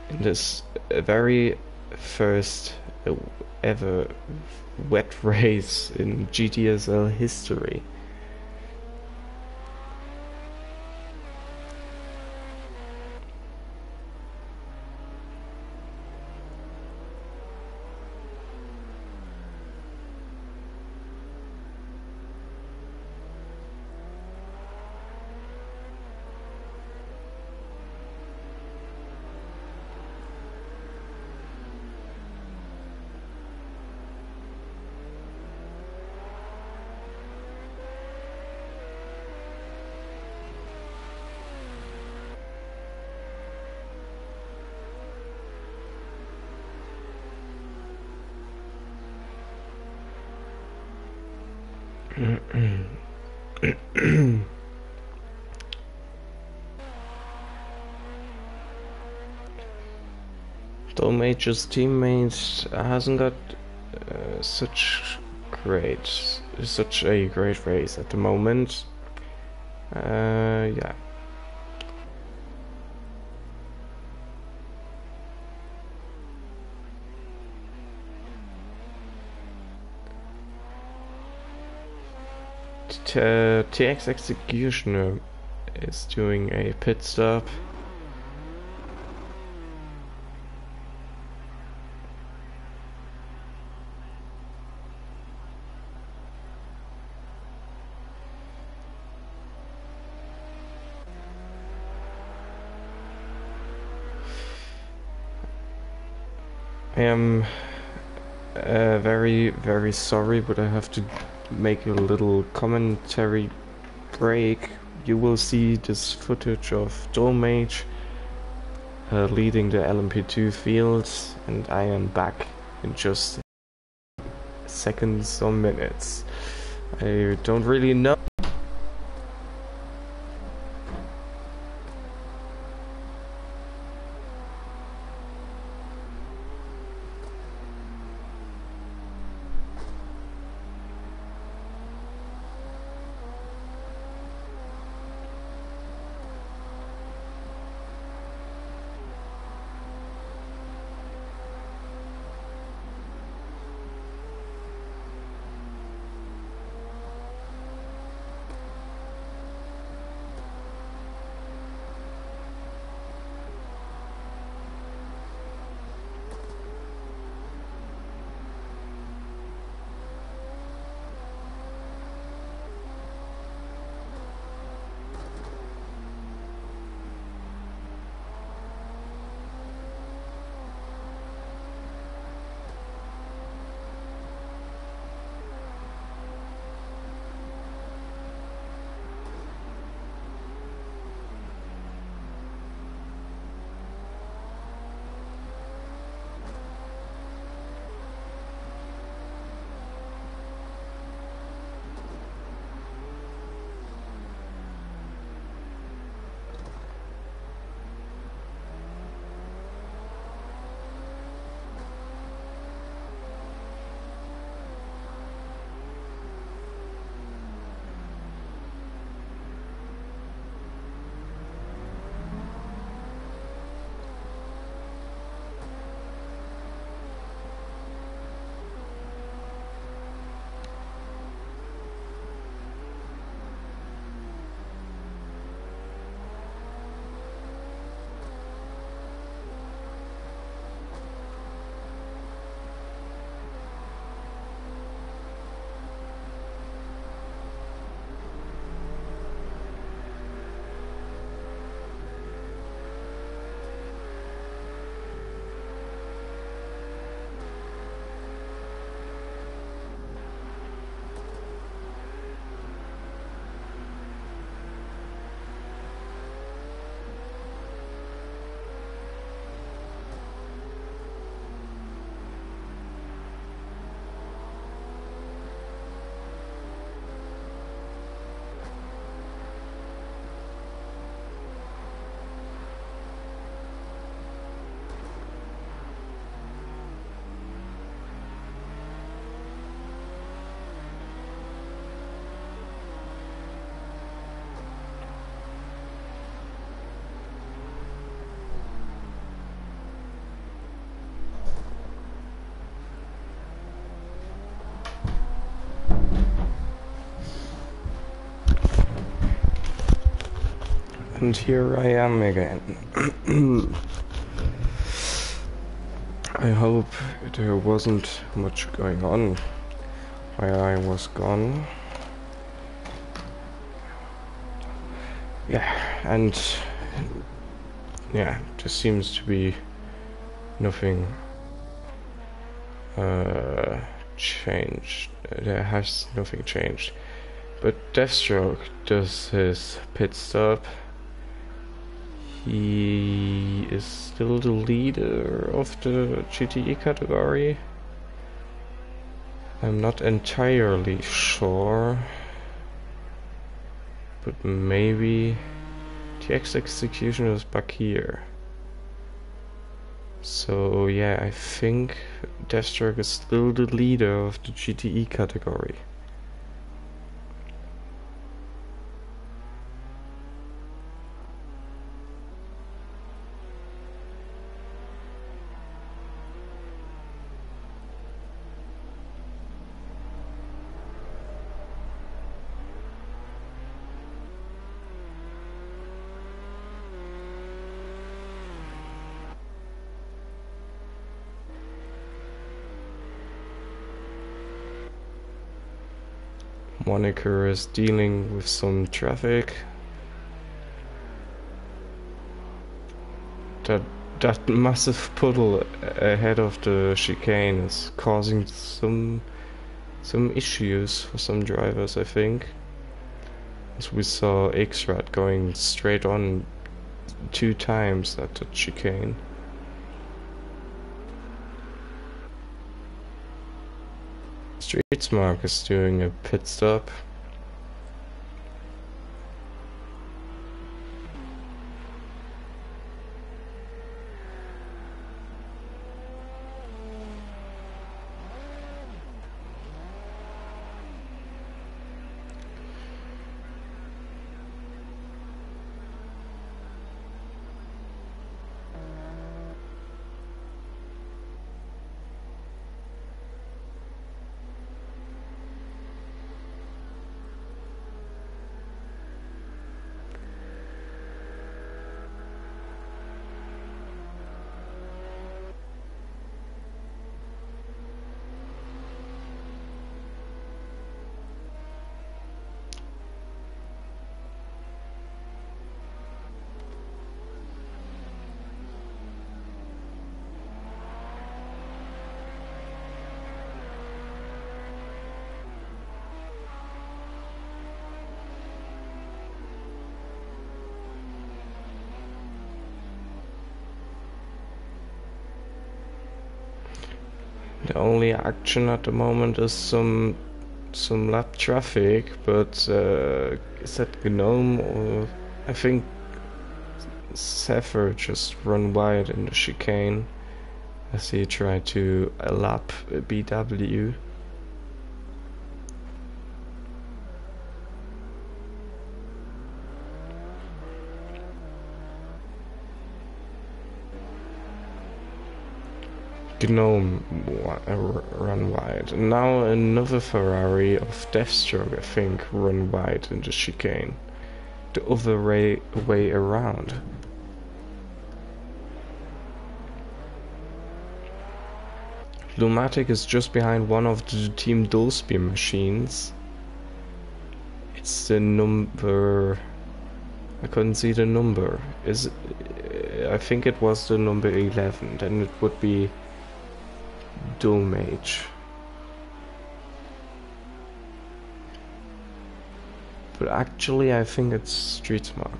In this very first ever wet race in GTSL history. Domage's teammate hasn't got such a great race at the moment. Yeah. TX Executioner is doing a pit stop. I am very sorry, but I have to make a little commentary break. You will see this footage of Domage leading the LMP2 field, and I am back in just seconds or minutes. I don't really know. And here I am again. I hope there wasn't much going on while I was gone. Yeah, and yeah, there seems to be nothing changed. There has nothing changed. But Deathstroke does his pit stop. He is still the leader of the GTE category. I'm not entirely sure, but maybe the execution is back here. So yeah, I think Deathstroke is still the leader of the GTE category. Moniker is dealing with some traffic. That massive puddle ahead of the chicane is causing some issues for some drivers, I think. As we saw X-Rat going straight on 2 times at the chicane. Streetsmark is doing a pit stop. The only action at the moment is some lap traffic, but is that Gnome or I think Zephyr just run wide in the chicane as he tried to lap BW. Gnome run wide. And now another Ferrari of Deathstroke, I think, run wide in the chicane. The other way around. Lumatic is just behind one of the Team Dolsby machines. It's the number... I couldn't see the number. I think it was the number 11. Then it would be Domage. But actually I think it's Streetsmark.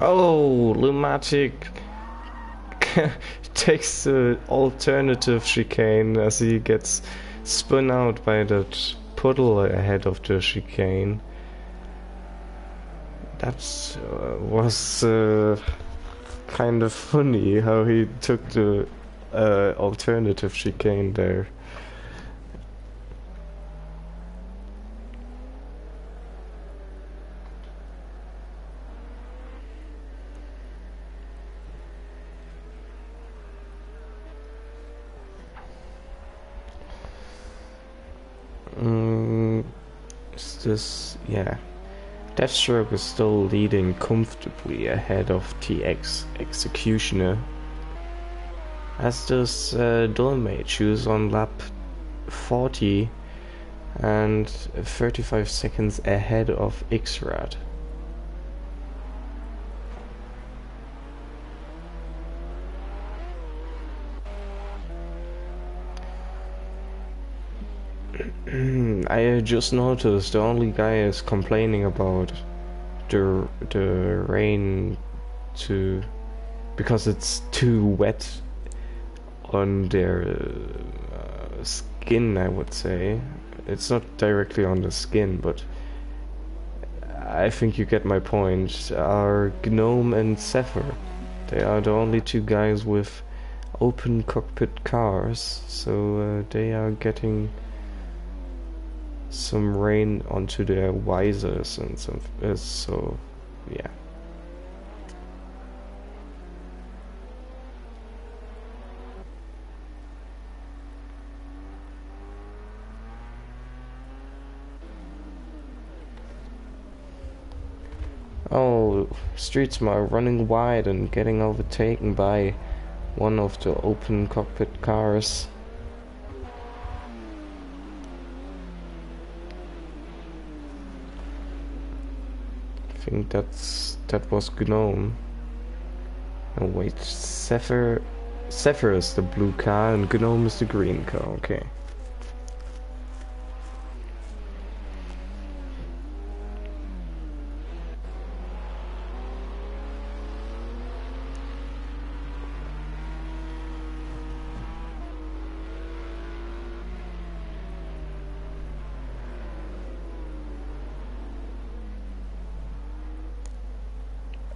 Oh, Lumatic takes the alternative chicane as he gets spun out by that puddle ahead of the chicane. That was kind of funny how he took the alternative chicane there. Is this, yeah. Deathstroke is still leading comfortably ahead of TX Executioner. As does Dolmage, who's on lap 40 and 35 seconds ahead of Xrad. I just noticed the only guy is complaining about the rain because it's too wet on their skin, I would say. It's not directly on the skin, but I think you get my point. Are Gnome and Zephyr. They are the only two guys with open cockpit cars, so they are getting some rain onto their visors and some, so yeah. Oh, Streetsmart running wide and getting overtaken by one of the open cockpit cars. I think that was Gnome. Oh wait, Zephyr is the blue car and Gnome is the green car, okay.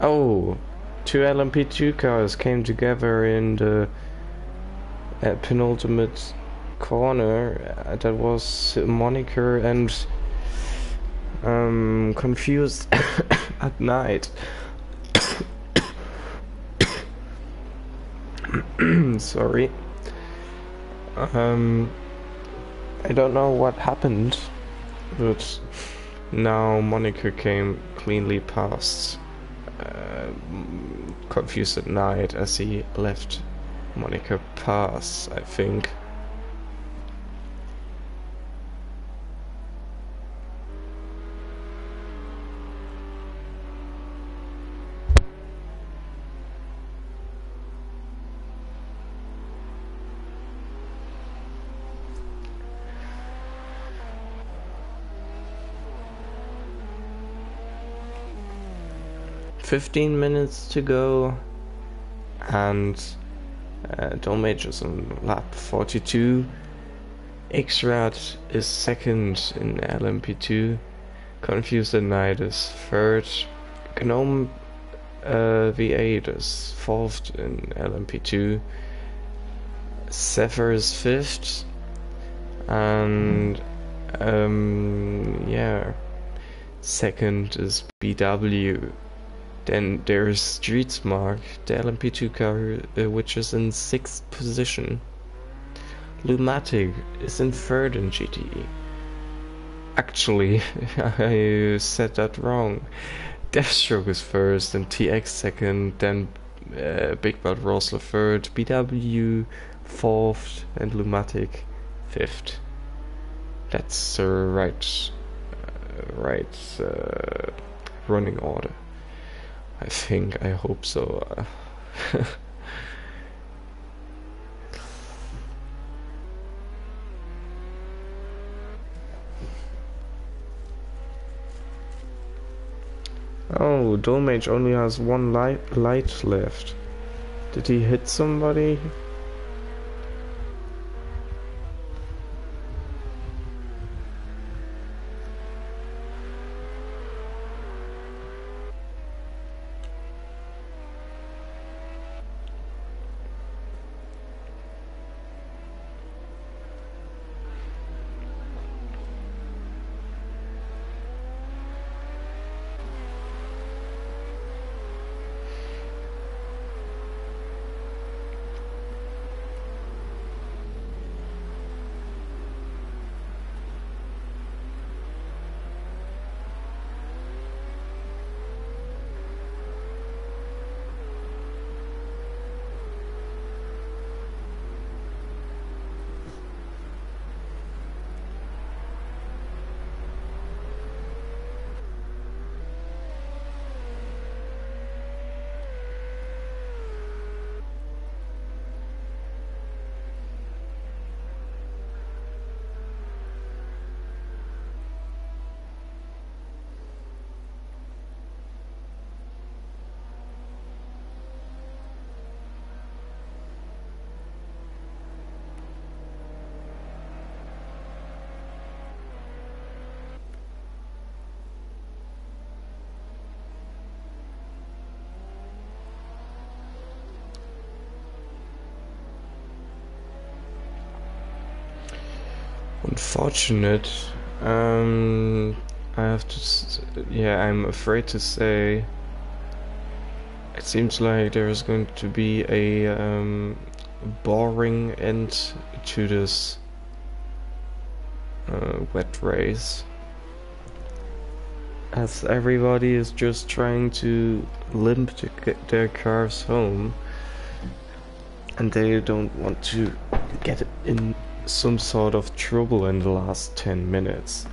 Oh, two LMP2 cars came together in the penultimate corner. That was Moniker and Confused at Night. Sorry. I don't know what happened, but now Moniker came cleanly past Confused at Night as he left Monica pass, I think. "15 minutes to go, and Dolmage is on lap 42. Xrad is second in LMP2. Confused at Night is third. Gnome V8 is fourth in LMP2. Zephyr is fifth, and yeah, second is BW. Then there's Streetsmart, the LMP2 car, which is in 6th position. Lumatic is in 3rd in GTE. Actually, I said that wrong. Deathstroke is 1st, and TX 2nd, then Big Bad Rosler 3rd, BW 4th, and Lumatic 5th. That's the right running order. I think, I hope so. Oh, Dolmage only has one light left. Did he hit somebody? Unfortunate. I have to. Yeah, I'm afraid to say. It seems like there is going to be a boring end to this wet race, as everybody is just trying to limp to get their cars home, and they don't want to get in some sort of trouble in the last 10 minutes.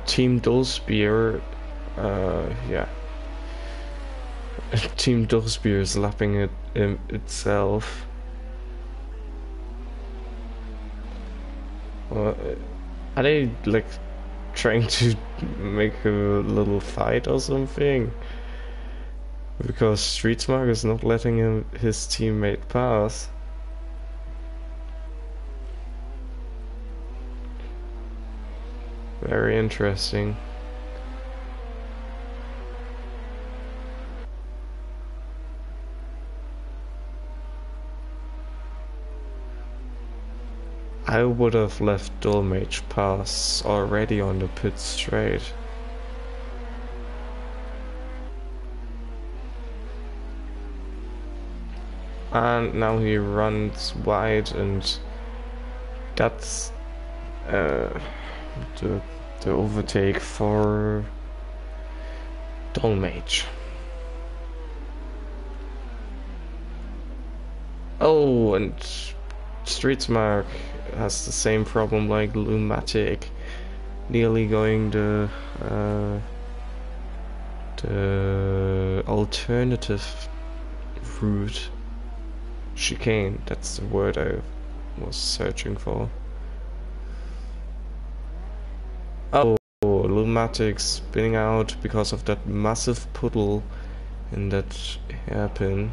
Team Dulspear, yeah. Team Dulspear is lapping it itself. Are they like trying to make a little fight or something? Because Streetsmark is not letting his teammate pass. Very interesting. I would have left Dolmage pass already on the pit straight. And now he runs wide, and that's the overtake for Dolmage. Oh, and Streetsmark has the same problem like Lumatic, nearly going the alternative route. Chicane, that's the word I was searching for. Oh, Lumatic spinning out because of that massive puddle in that hairpin.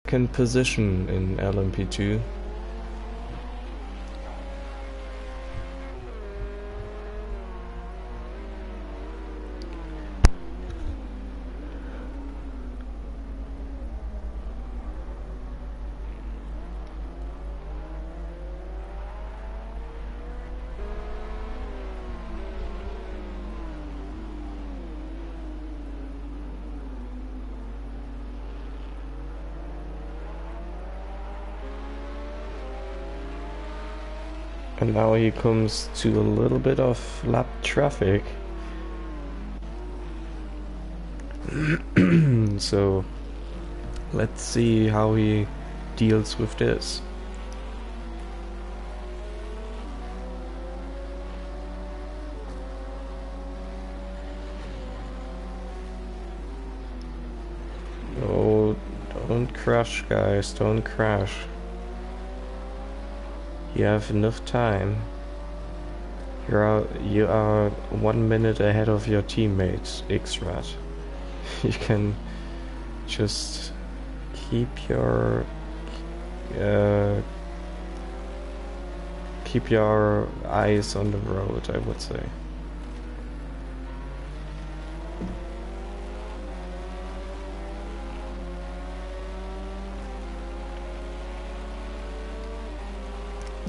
Second position in LMP2. And now he comes to a little bit of lap traffic. So let's see how he deals with this. Don't crash, guys, don't crash. You have enough time. You are 1 minute ahead of your teammates, X-Rat. You can just keep your eyes on the road, I would say.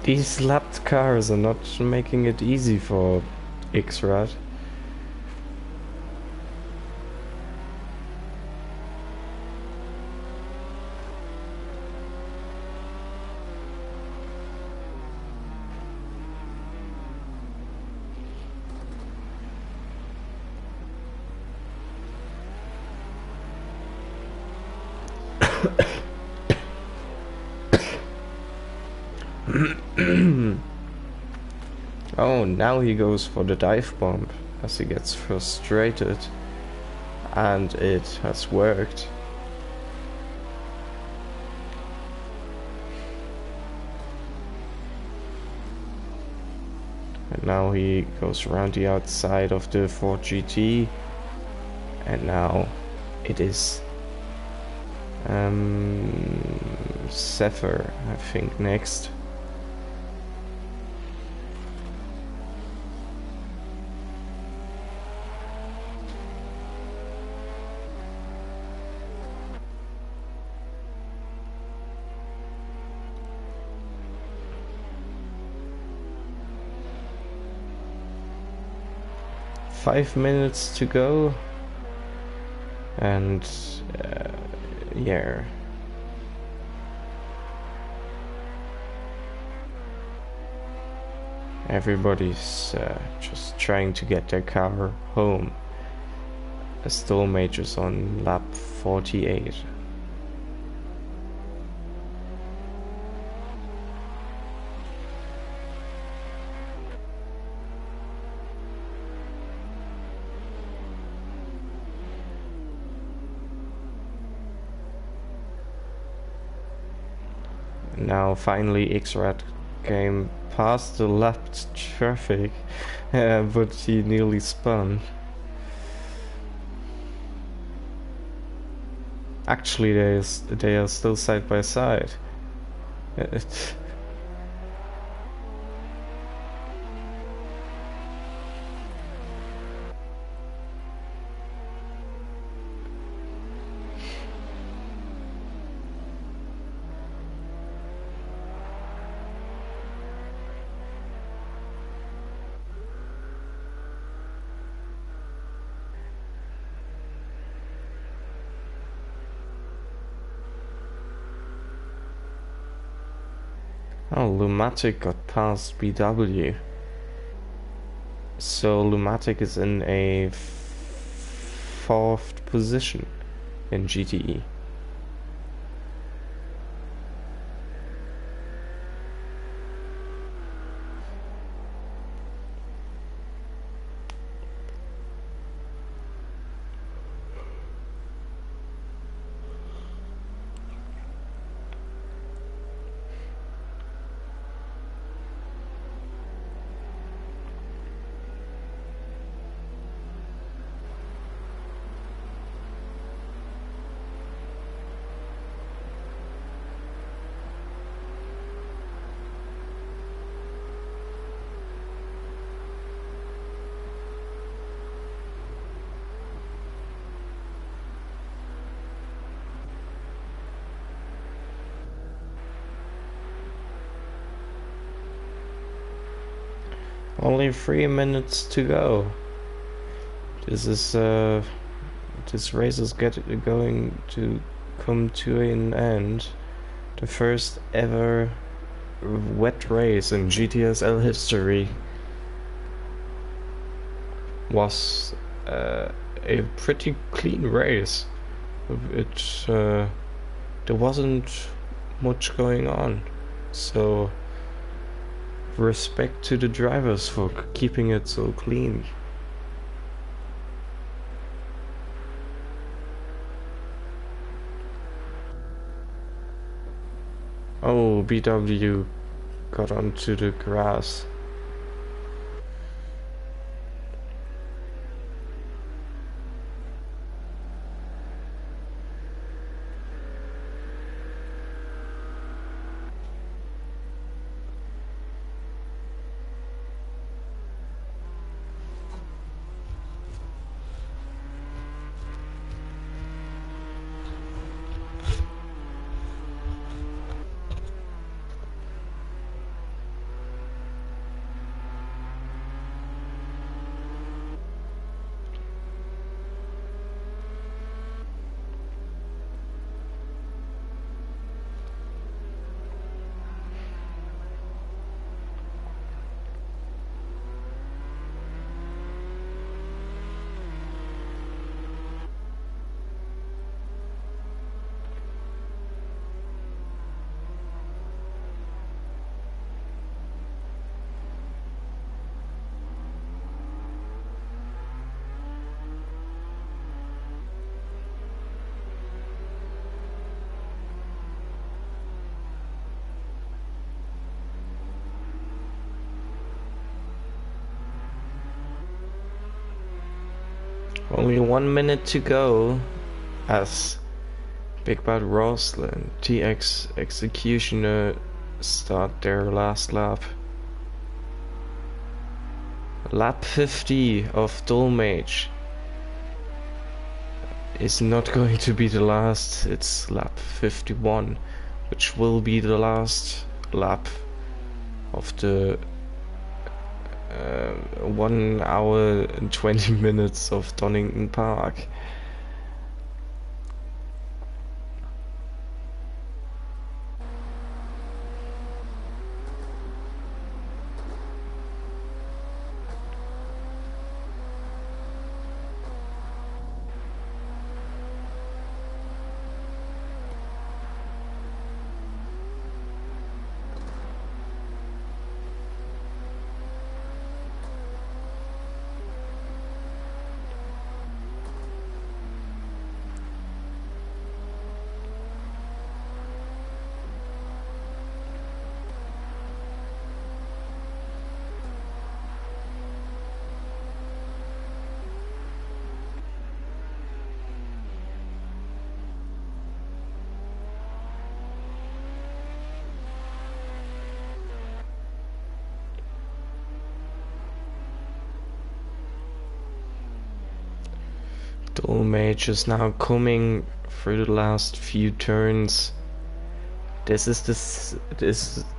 These lapped cars are not making it easy for X-Rat. Oh, now he goes for the dive bomb as he gets frustrated, and it has worked. And now he goes around the outside of the Ford GT, and now it is Zephyr, I think, next. Five minutes to go, and yeah. Everybody's just trying to get their car home. Still majors on lap 48. Now finally X-Rat came past the lapped traffic, but he nearly spun. Actually, they are still side by side. Oh, Lumatic got past BW. So Lumatic is in a fourth position in GTE. Only 3 minutes to go. This race is going to come to an end. The first ever wet race in GTSL history was a pretty clean race. There wasn't much going on, so respect to the drivers for keeping it so clean. Oh, BW got onto the grass. Only 1 minute to go as Big Bad Roslyn, TX Executioner start their last lap. Lap 50 of Dolmage is not going to be the last, it's lap 51, which will be the last lap of the 1 hour and 20 minutes of Donington Park. Dolmage is now coming through the last few turns. This is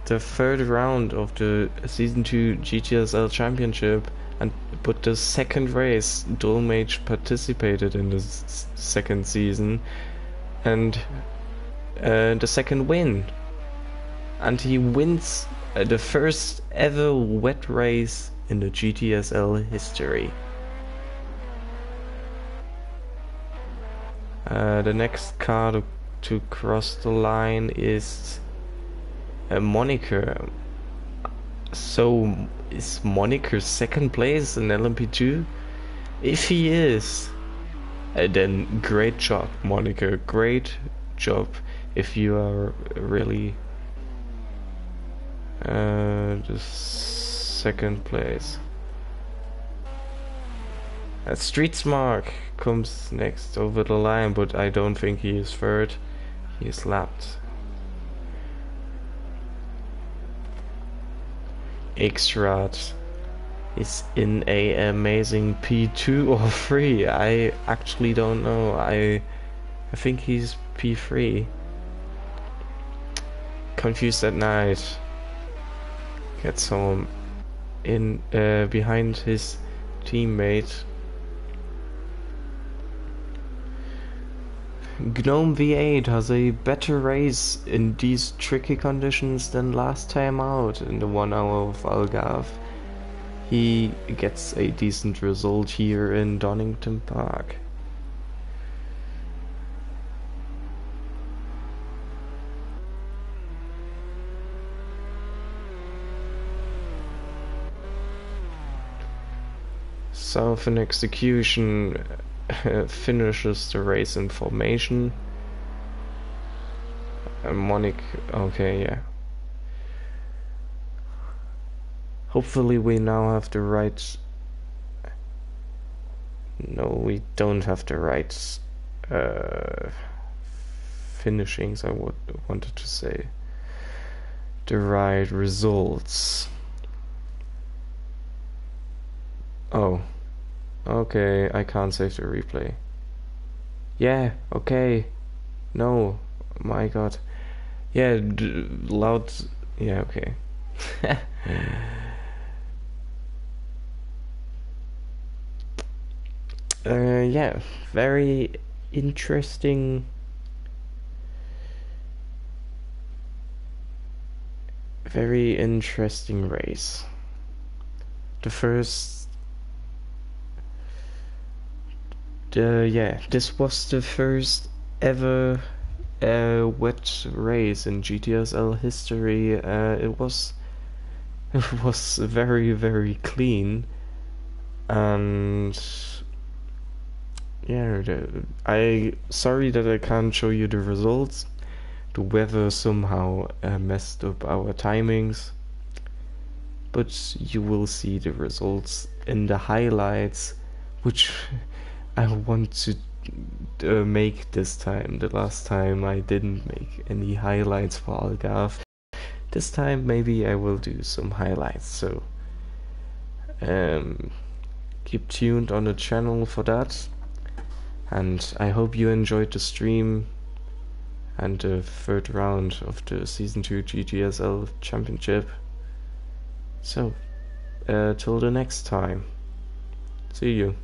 the third round of the Season 2 GTSL Championship, but the second race Dolmage participated in the second season, and the second win. And he wins the first ever wet race in the GTSL history. The next car to cross the line is Moniker. So is Moniker second place in LMP2? If he is, then great job, Moniker. Great job. If you are really the second place. Streetsmark comes next over the line, but I don't think he is third. He is lapped. Xrad is in a amazing P2 or 3. I actually don't know. I think he's P3. Confused at Night gets home in behind his teammate. Gnome V8 has a better race in these tricky conditions than last time out in the 1 hour of Algarve. He gets a decent result here in Donington Park. Southern Execution finishes the race in formation. Monic. Okay, yeah. Hopefully we now have the right... No, we don't have the right finishings, I wanted to say. The right results. Oh. Okay, I can't save the replay. Yeah, okay. No, my god. Yeah, loud... Yeah, okay. Yeah, very interesting. Very interesting race. The first... yeah, this was the first ever wet race in GTSL history. It was very, very clean, and yeah, sorry that I can't show you the results. The weather somehow messed up our timings, but you will see the results in the highlights, which I want to make this time. The last time I didn't make any highlights for Algarve. This time maybe I will do some highlights, so keep tuned on the channel for that. And I hope you enjoyed the stream and the third round of the Season 2 GTSL Championship. So, till the next time. See you.